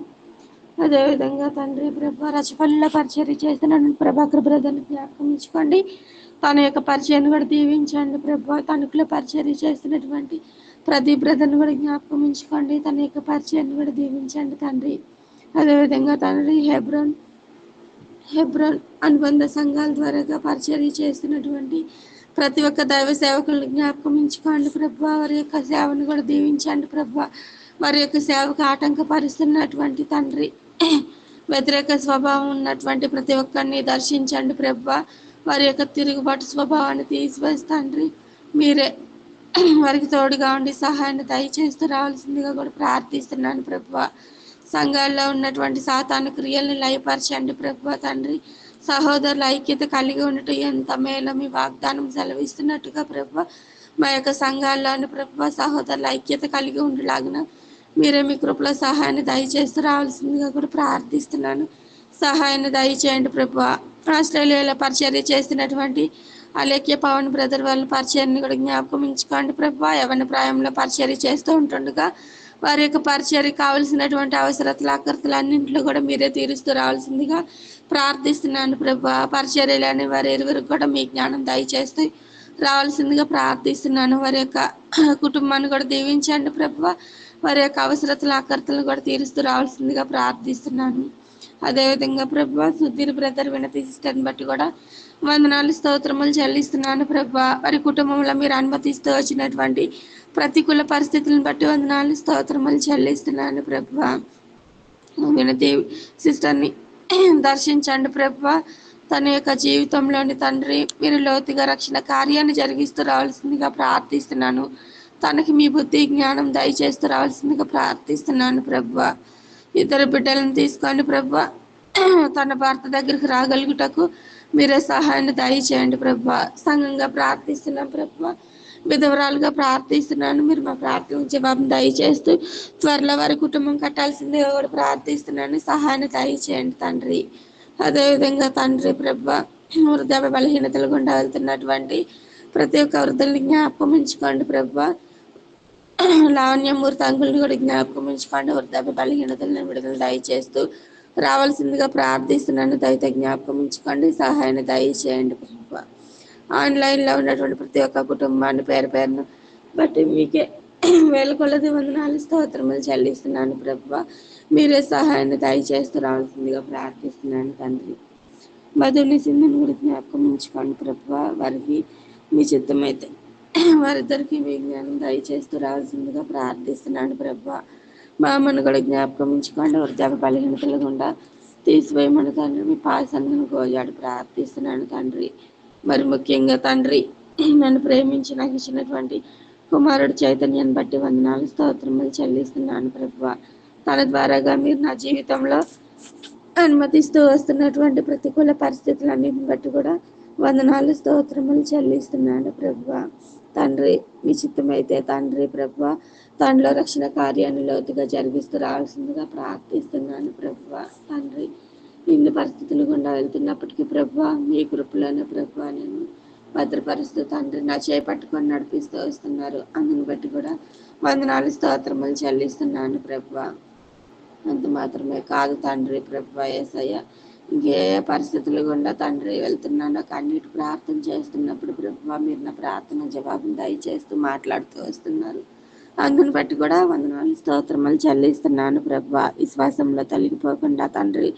అదేవిధంగా తండ్రి ప్రభువా రచపల్లిలో పరిచర్య చేస్తున్నాను ప్రభాకర్ బ్రదర్ని జ్ఞాపకం ఉంచుకోండి. తన యొక్క పరిచయాన్ని కూడా దీవించండి ప్రభువా. తణుకులో పరిచర్య చేస్తున్నటువంటి ప్రతి బ్రదర్ని కూడా జ్ఞాపకం ఉంచుకోండి. తన యొక్క పరిచయాన్ని కూడా దీవించండి తండ్రి. అదేవిధంగా తండ్రి హెబ్రోన్ అనుబంధ సంఘాల ద్వారా పరిచర్య చేస్తున్నటువంటి ప్రతి ఒక్క దైవ సేవకులను జ్ఞాపకం ఉంచుకోండి ప్రభువా. వారి యొక్క సేవను కూడా దీవించండి ప్రభువా. వారి యొక్క సేవకు ఆటంకపరుస్తున్నటువంటి తండ్రి వ్యతిరేక స్వభావం ఉన్నటువంటి ప్రతి ఒక్కరిని దర్శించండి ప్రభువా. వారి యొక్క తిరుగుబాటు స్వభావాన్ని తీసివేసి తండ్రి మీరే వారికి తోడుగా ఉండి సహాయాన్ని దయచేస్తూ రావాల్సిందిగా కూడా ప్రార్థిస్తున్నాను ప్రభువా. సంఘాల్లో ఉన్నటువంటి సాతాను క్రియల్ని లయపరచండి ప్రభువా తండ్రి. సహోదరుల ఐక్యత కలిగి ఉండటం ఎంత మేలో మీ వాగ్దానం సెలవిస్తున్నట్టుగా ప్రభువా మా యొక్క సంఘాల్లోని ప్రభువా సహోదరుల ఐక్యత కలిగి ఉండేలాగిన మీరే మీ కృపలో సహాయాన్ని దయచేస్తూ రావాల్సిందిగా కూడా ప్రార్థిస్తున్నాను. సహాయాన్ని దయచేయండి ప్రభువా. ఆస్ట్రేలియాలో పరిచర్య చేసినటువంటి అలేఖ్య పవన్ బ్రదర్ వాళ్ళ పరిచయాన్ని కూడా జ్ఞాపకం ఉంచుకోండి ప్రభువా. యవ్వన ప్రాయంలో పరిచర్య చేస్తూ ఉంటుండగా వారి యొక్క పరిచర్యకు కావలసినటువంటి అవసరతలు అక్కర్తలు అన్నింటిలో కూడా మీరే తీరుస్తూ రావాల్సిందిగా ప్రార్థిస్తున్నాను ప్రభువా. పరిచర్యలోని వారి ఇరువురికి కూడా మీ జ్ఞానం దయచేస్తూ రావాల్సిందిగా ప్రార్థిస్తున్నాను. వారి యొక్క కుటుంబాన్ని కూడా దీవించండి ప్రభువా. వారి యొక్క అవసరతలు అక్కర్తలను కూడా తీరుస్తూ రావాల్సిందిగా ప్రార్థిస్తున్నాను. అదేవిధంగా ప్రభువా సుధీర్ బ్రదర్ వినతి సిస్టర్ని బట్టి కూడా వందనాలు స్తోత్రములు చెల్లిస్తున్నాను ప్రభువా. వారి కుటుంబంలో మీరు అనుమతిస్తూ వచ్చినటువంటి ప్రతికూల పరిస్థితులను బట్టి వందనాలు స్తోత్రములు చెల్లిస్తున్నాను ప్రభువా. వినతి సిస్టర్ని దర్శించండి ప్రభువా. తన యొక్క జీవితంలోని తండ్రి మీరు లోతుగా రక్షణ కార్యాన్ని జరిగిస్తూ రావాల్సిందిగా ప్రార్థిస్తున్నాను. తనకి మీ బుద్ధి జ్ఞానం దయచేస్తూ రావాల్సిందిగా ప్రార్థిస్తున్నాను ప్రభువా. ఇద్దరు బిడ్డలను తీసుకోండి ప్రభువా. తన భర్త దగ్గరికి రాగలుగుటకు మీరే సహాయాన్ని దయచేయండి ప్రభువా. సంఘంగా ప్రార్థిస్తున్నాం ప్రభువా. విధవరాలుగా ప్రార్థిస్తున్నాను. మీరు మా ప్రార్థనకు జవాబు దయచేస్తూ త్వరలో వారి కుటుంబం కట్టాల్సిందిగా కూడా ప్రార్థిస్తున్నాను. సహాయాన్ని దయచేయండి తండ్రి. అదేవిధంగా తండ్రి ప్రభువా వృద్ధాప్య బలహీనతలు గుండా వెళ్తున్నటువంటి ప్రతి ఒక్క వృద్ధుల్ని జ్ఞాపకం ఉంచుకోండి ప్రభువా. లావణ్యమూర్తి అంకుల్ని కూడా జ్ఞాపకం ఉంచుకోండి. వృద్ధాప్య బలహీనతలను విడుదల దయచేస్తూ రావాల్సిందిగా ప్రార్థిస్తున్నాను. దయతో జ్ఞాపకం ఉంచుకోండి, సహాయాన్ని దయచేయండి ప్రభువా. ఆన్లైన్లో ఉన్నటువంటి ప్రతి ఒక్క కుటుంబాన్ని పేరు పేరును బట్టి మీకే వేల కొలది వందనాలు స్తోత్రములు చెల్లిస్తున్నాను ప్రభువా. మీరే సహాయాన్ని దయచేస్తూ రావాల్సిందిగా ప్రార్థిస్తున్నాను తండ్రి. మధుని సింధుని కూడా జ్ఞాపకం ఉంచుకోండి ప్రభువా. వారికి మీ చిత్తమైతే వారిద్దరికి మీ జ్ఞానం దయచేస్తూ రావాల్సిందిగా ప్రార్థిస్తున్నాను ప్రభువా. మా అమ్మను కూడా జ్ఞాపకం ఉంచుకోండి. వృద్ధాప్య బలహీనతలు గుండా తీసివేయమని తండ్రి మీ పాయసంగా గోజాడి ప్రార్థిస్తున్నాను తండ్రి. మరి ముఖ్యంగా తండ్రి నన్ను ప్రేమించి నాకు ఇచ్చినటువంటి కుమారుడు చైతన్యాన్ని బట్టి వందనాలు స్తోత్రములు చెల్లిస్తున్నాను ప్రభువా. తన ద్వారాగా మీరు నా జీవితంలో అనుమతిస్తూ వస్తున్నటువంటి ప్రతికూల పరిస్థితులన్నిటిని బట్టి కూడా వందనాలు స్తోత్రములు చెల్లిస్తున్నాను ప్రభువా. తండ్రి మీ చిత్తమైతే తండ్రి ప్రభువా తనలో రక్షణ కార్యాన్ని లోతుగా జరిగిస్తూ రావాల్సిందిగా ప్రార్థిస్తున్నాను ప్రభువా. తండ్రి ఇన్ని పరిస్థితులు గుండా వెళ్తున్నప్పటికీ ప్రభువా మీ కృపలోనే ప్రభువా నేను భద్రపరుస్తూ తండ్రి నా చేపట్టుకొని నడిపిస్తూ వస్తున్నారు. అందుని బట్టి కూడా వందనాలు స్తోత్రములు చెల్లిస్తున్నాను ప్రభువా. అంత మాత్రమే కాదు తండ్రి ప్రభువా యేసయ్య ఏ పరిస్థితులు గుండా తండ్రి వెళ్తున్నానో కన్నీటి ప్రార్థన చేస్తున్నప్పుడు ప్రభు మీరు నా ప్రార్థన జవాబును దయచేస్తూ మాట్లాడుతూ వస్తున్నారు. అందుని బట్టి కూడా వందనాలు స్తోత్రములు చెల్లిస్తున్నాను ప్రభు. విశ్వాసంలో తొలగిపోకుండా తండ్రి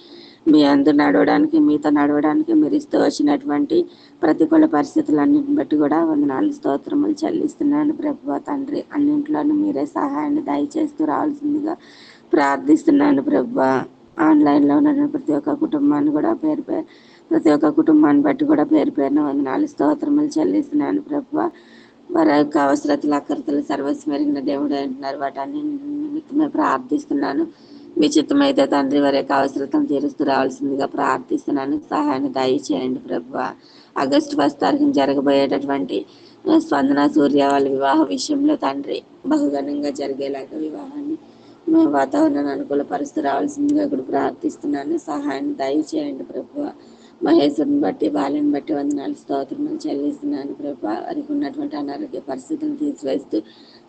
మీ అందు నడవడానికి, మీతో నడవడానికి మీరు ఇస్తూ వచ్చినటువంటి ప్రతికూల పరిస్థితులన్నింటిని బట్టి కూడా వందనాలు స్తోత్రములు చెల్లిస్తున్నాను ప్రభు. తండ్రి అన్నింట్లోనూ మీరే సహాయాన్ని దయచేస్తూ రావాల్సిందిగా ప్రార్థిస్తున్నాను ప్రభు. ఆన్లైన్లో ఉన్న ప్రతి ఒక్క కుటుంబాన్ని కూడా ప్రతి ఒక్క కుటుంబాన్ని బట్టి కూడా పేరు పేరున వందనాలు స్తోత్రములు చెల్లిస్తున్నాను ప్రభు. వారి యొక్క అవసరతలు అక్కరతలు సర్వస్వం ఎరిగిన దేవుడు అంటున్నారు. వాటన్ని నిమిత్తమే ప్రార్థిస్తున్నాను. మీ చిత్తమైతే తండ్రి వారి యొక్క అవసరతను తీరుస్తూ రావాల్సిందిగా ప్రార్థిస్తున్నాను. సహాయాన్ని దయచేయండి ప్రభు. ఆగస్టు 1 తారీఖున జరగబోయేటటువంటి స్పందన సూర్య వాళ్ళ వివాహ విషయంలో తండ్రి బహుఘనంగా జరిగేలాగా వివాహాన్ని వాతావరణాన్ని అనుకూలపరుస్తూ రావాల్సిందిగా ఇక్కడ ప్రార్థిస్తున్నాను. సహాయాన్ని దయచేయండి ప్రభు. మహేశ్వరుని బట్టి బాల్యని బట్టి వందనాలు స్తోత్రములు చెల్లిస్తున్నాను ప్రభు. వారికి ఉన్నటువంటి అనారోగ్య పరిస్థితులను తీసివేస్తూ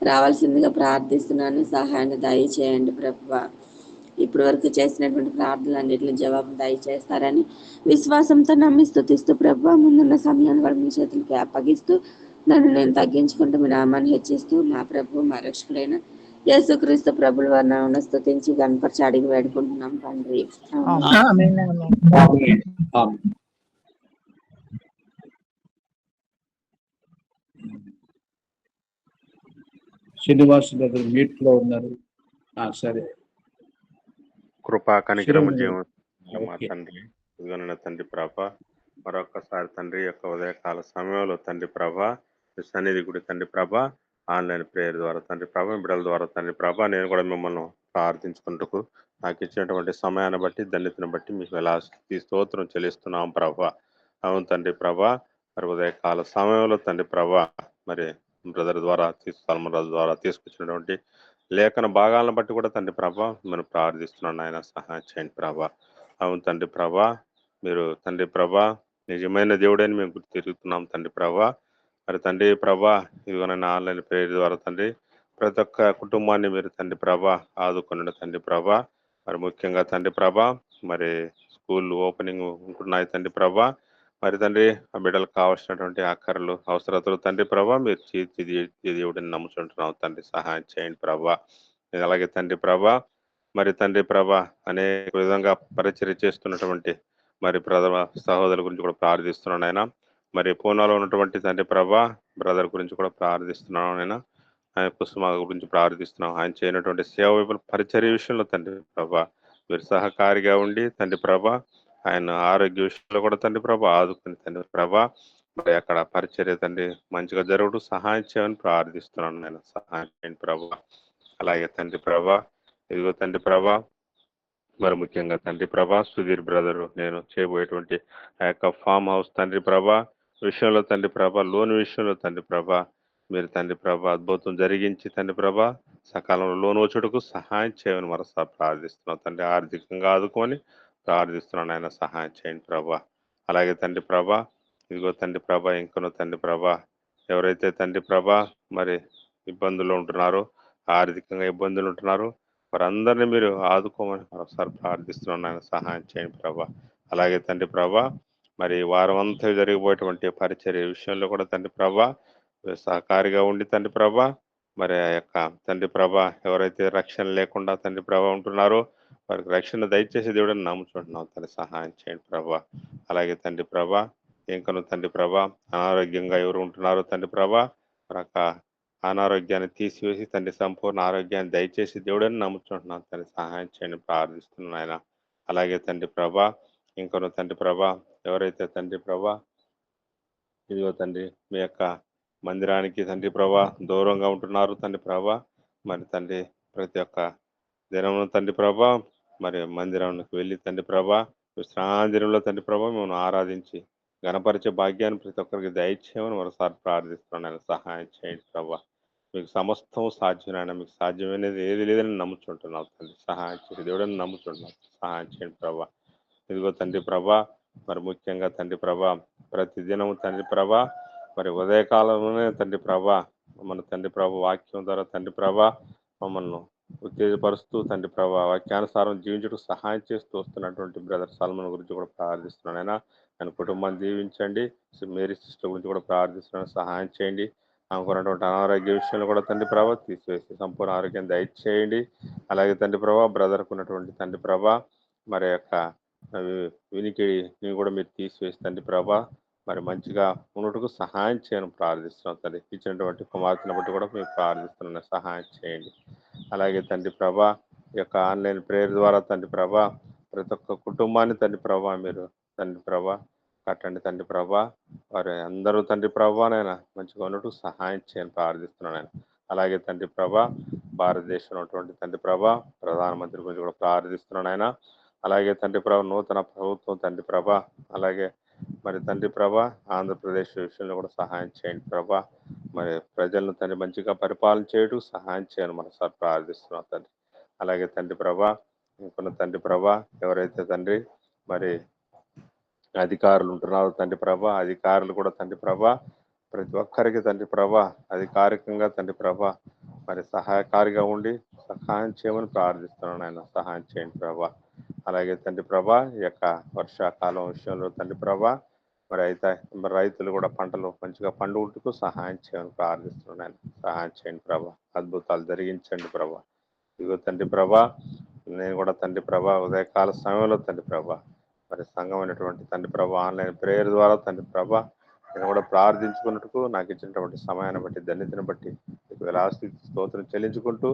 రావాల్సిందిగా ప్రార్థిస్తున్నాను. సహాయాన్ని దయచేయండి ప్రభు. ఇప్పటి వరకు చేసినటువంటి ప్రార్థనలన్నింటినీ జవాబు దయచేస్తారని విశ్వాసంతో నమ్మి స్తుతిస్తూ ప్రభు ముందున్న సమయాన్ని కూడా మీ చేతులకి అప్పగిస్తూ నన్ను నేను తగ్గించుకుంటూ మీ నామాన్ని హెచ్చిస్తూ నా ప్రభు మా రక్షకుడైన యేసుక్రీస్తు ప్రభుల వారి నామమున స్తుతించి గణపరిచి అడిగి వేడుకుంటున్నాం తండ్రి. ఆమేన్. ఆమేన్. ఆమేన్. శ్రీనివాస్ దగ్గర మీట్ లో ఉన్నారు. సరే. కృపా కనికరము శిరము. జీవం మా ఓకే. తండ్రి ఇదిగోనైనా తండ్రి ప్రభ మరొకసారి తండ్రి యొక్క ఉదయకాల సమయంలో తండ్రి ప్రభ మీ సన్నిధి గుడి తండ్రి ప్రభ ఆన్లైన్ ప్రేయర్ ద్వారా తండ్రి ప్రభ బిడ్డల ద్వారా తండ్రి ప్రభ నేను కూడా మిమ్మల్ని ప్రార్థించుకుంటూ నాకు ఇచ్చినటువంటి సమయాన్ని బట్టి ధన్యతను బట్టి మీకు ఎలా స్తోత్రం చెల్లిస్తున్నాం ప్రభ. అవును తండ్రి ప్రభ మరి ఉదయకాల సమయంలో తండ్రి ప్రభ మరి బ్రదర్ ద్వారా సల్మరాజు ద్వారా తీసుకొచ్చినటువంటి లేఖన భాగాలను బట్టి కూడా తండ్రి ప్రభా మనం ప్రార్థిస్తున్నాను ఆయన సహాయం చేయండి ప్రభా. అవును తండ్రి ప్రభా మీరు తండ్రి ప్రభా నిజమైన దేవుడని మేము గుర్తు తిరుగుతున్నాం తండ్రి ప్రభా. మరి తండ్రి ప్రభా ఇదిగోనైనా ఆన్లైన్ ప్రేయర్ ద్వారా తండ్రి ప్రతి ఒక్క కుటుంబాన్ని మీరు తండ్రి ప్రభా ఆదుకున్నాడు తండ్రి ప్రభా. మరి ముఖ్యంగా తండ్రి ప్రభా మరి స్కూల్ ఓపెనింగ్ ఉంటున్నాయి తండ్రి ప్రభా. మరి తండ్రి ఆ బిడ్డలకు కావాల్సినటువంటి ఆఖరులు అవసరతలు తండ్రి ప్రభా మీరు దేవుడిని నమ్ముచుంటున్నాం తండ్రి సహాయం చేయండి ప్రభా. అలాగే తండ్రి ప్రభా మరి తండ్రి ప్రభా అనేక విధంగా పరిచర్య చేస్తున్నటువంటి మరి సహోదరుల గురించి కూడా ప్రార్థిస్తున్నాను ఆయన. మరి పూనాలో ఉన్నటువంటి తండ్రి ప్రభా బ్రదర్ గురించి కూడా ప్రార్థిస్తున్నాను ఆయన. ఆయన కుసుమ గురించి ప్రార్థిస్తున్నాం. ఆయన చేయనటువంటి సేవ పరిచర్య విషయంలో తండ్రి ప్రభా మీరు సహకారిగా ఉండి తండ్రి ప్రభా ఆయన ఆరోగ్య విషయంలో కూడా తండ్రి ప్రభా ఆదుకుని తండ్రి ప్రభా మరి అక్కడ పరిచర్య తండ్రి మంచిగా జరుగుతూ సహాయం చేయమని ప్రార్థిస్తున్నాను నేను. సహాయం చేయండి ప్రభా. అలాగే తండ్రి ప్రభా ఇదిగో తండ్రి ప్రభా మరి ముఖ్యంగా తండ్రి ప్రభా సుధీర్ బ్రదరు నేను చేయబోయేటువంటి ఆ యొక్క ఫామ్ హౌస్ తండ్రి ప్రభా విషయంలో తండ్రి ప్రభా లోన్ విషయంలో తండ్రి ప్రభా మీరు తండ్రి ప్రభా అద్భుతం జరిగించి తండ్రి ప్రభా సకాలంలో లోన్ వచ్చుటకు సహాయం చేయమని మరోసారి ప్రార్థిస్తున్నాం తండ్రి. ఆర్థికంగా ఆదుకొని ప్రార్థిస్తున్నాను ఆయన సహాయం చేయండి ప్రభా. అలాగే తండ్రి ప్రభా ఇదిగో తండ్రి ప్రభా ఇంకనో తండ్రి ప్రభా ఎవరైతే తండ్రి ప్రభా మరి ఇబ్బందులు ఉంటున్నారో ఆర్థికంగా ఇబ్బందులు ఉంటున్నారో వారందరినీ మీరు ఆదుకోమని మరొకసారి ప్రార్థిస్తున్నాను ఆయన సహాయం చేయండి ప్రభా. అలాగే తండ్రి ప్రభా మరి వారం అంతా జరిగిపోయేటువంటి పరిచర్య విషయంలో కూడా తండ్రి ప్రభా సహకారిగా ఉండి తండ్రి ప్రభా మరి ఆ యొక్క తండ్రి ప్రభా ఎవరైతే రక్షణ లేకుండా తండ్రి ప్రభా ఉంటున్నారో వారికి రక్షణ దయచేసి దేవుడిని నమ్ముచుంటున్నాం తండ్రి సహాయం చేయండి ప్రభా. అలాగే తండ్రి ప్రభా ఇంకను తండ్రి ప్రభా అనారోగ్యంగా ఎవరు ఉంటున్నారో తండ్రి ప్రభా మరొక అనారోగ్యాన్ని తీసివేసి తండ్రి సంపూర్ణ ఆరోగ్యాన్ని దయచేసి దేవుడని నమ్ముచుంటున్నాను తండ్రి సహాయం చేయండి ప్రార్థిస్తున్నాను ఆయన. అలాగే తండ్రి ప్రభా ఇంకొన తండ్రి ప్రభా ఎవరైతే తండ్రి ప్రభా ఇదిగో తండ్రి మీ యొక్క మందిరానికి తండ్రి ప్రభా దూరంగా ఉంటున్నారు తండ్రి ప్రభా మరి తండ్రి ప్రతి ఒక్క దినమున తండ్రి ప్రభా మరి మందిరానికి వెళ్ళి తండ్రి ప్రభా విశ్రాంతిలో తండ్రి ప్రభా మేము ఆరాధించి గణపరిచే భాగ్యాన్ని ప్రతి ఒక్కరికి దయచేయమని మరోసారి ప్రార్థిస్తున్నాను. సహాయం చేయండి ప్రభా. మీకు సమస్తం సాధ్యమైన మీకు సాధ్యమైనది ఏది లేదని నమ్ముచుంటున్నావు తండ్రి సహాయం చేసి దేవుడని నమ్ముచుంటున్నావు సహాయం చేయండి ప్రభా. ఇదిగో తండ్రి ప్రభా మరి ముఖ్యంగా తండ్రి ప్రభా ప్రతి దినము తండ్రి ప్రభా మరి ఉదయకాలంలోనే తండ్రి ప్రభా మన తండ్రి ప్రభా వాక్యం ద్వారా తండ్రి ప్రభా మమ్మల్ని ఉత్తేజపరుస్తూ తండ్రి ప్రభా వాక్యానుసారం జీవించడం సహాయం చేస్తూ వస్తున్నటువంటి బ్రదర్ సల్మాన్ గురించి కూడా ప్రార్థిస్తున్నాను. ఆయన కుటుంబాన్ని దీవించండి. మేరీ సిస్టర్ గురించి కూడా ప్రార్థిస్తున్నాను, సహాయం చేయండి. ఆమెకున్నటువంటి అనారోగ్య విషయంలో కూడా తండ్రి ప్రభా తీసివేసి సంపూర్ణ ఆరోగ్యం దయచేయండి. అలాగే తండ్రి ప్రభా బ్రదర్కు ఉన్నటువంటి తండ్రి ప్రభా మరి యొక్క వినికిడిని కూడా మీరు తీసివేసి తండ్రి ప్రభా మరి మంచిగా ఉన్నట్టుకు సహాయం చేయను ప్రార్థిస్తున్నాం తండ్రి. ఇచ్చినటువంటి కుమార్తెను బట్టి కూడా మీరు ప్రార్థిస్తున్నాను, సహాయం చేయండి. అలాగే తండ్రి ప్రభా ఈ యొక్క ఆన్లైన్ ప్రేయర్ ద్వారా తండ్రి ప్రభా ప్రతి ఒక్క కుటుంబాన్ని తండ్రి ప్రభా మీరు తండ్రి ప్రభా కట్టండి తండ్రి ప్రభా. వారి అందరూ తండ్రి ప్రభా నాయన మంచిగా ఉన్నట్టు సహాయం చేయని ప్రార్థిస్తున్నాను ఆయన. అలాగే తండ్రి ప్రభా భారతదేశంలో ఉన్నటువంటి తండ్రి ప్రభా ప్రధానమంత్రి గురించి కూడా ప్రార్థిస్తున్నాను ఆయన. అలాగే తండ్రి ప్రభా నూతన ప్రభుత్వం తండ్రి ప్రభా, అలాగే మరి తండ్రి ప్రభా ఆంధ్రప్రదేశ్ విషయంలో కూడా సహాయం చేయండి ప్రభా. మరి ప్రజలను తండ్రి మంచిగా పరిపాలన చేయడం సహాయం చేయను మనసారి ప్రార్థిస్తున్నాం తండ్రి. అలాగే తండ్రి ప్రభా ఇంకొన్న తండ్రి ప్రభా ఎవరైతే తండ్రి మరి అధికారులు ఉంటున్నారు తండ్రి ప్రభా, అధికారులు కూడా తండ్రి ప్రభా ప్రతి ఒక్కరికి తండ్రి ప్రభా అధికారికంగా తండ్రి ప్రభా మరి సహాయకారిగా ఉండి సహాయం చేయమని ప్రార్థిస్తున్నాను ఆయన, సహాయం చేయండి ప్రభా. అలాగే తండ్రి ప్రభా ఈ యొక్క వర్షాకాలం విషయంలో తండ్రి ప్రభా మరి అయితే రైతులు కూడా పంటలు మంచిగా పండుగకు సహాయం చేయమని ప్రార్థిస్తున్నాను ఆయన, సహాయం చేయండి ప్రభా. అద్భుతాలు జరిగించండి ప్రభా. ఇదిగో తండ్రి ప్రభా నేను కూడా తండ్రి ప్రభా ఉదయకాల సమయంలో తండ్రి ప్రభా మరి సంఘమైనటువంటి తండ్రి ప్రభా ఆన్లైన్ ప్రేయర్ ద్వారా తండ్రి ప్రభా నేను కూడా ప్రార్థించుకున్నట్టుకు నాకు ఇచ్చినటువంటి సమయాన్ని బట్టి ధన్యతను బట్టి వేలాస్తి స్తోత్రం చెల్లించుకుంటూ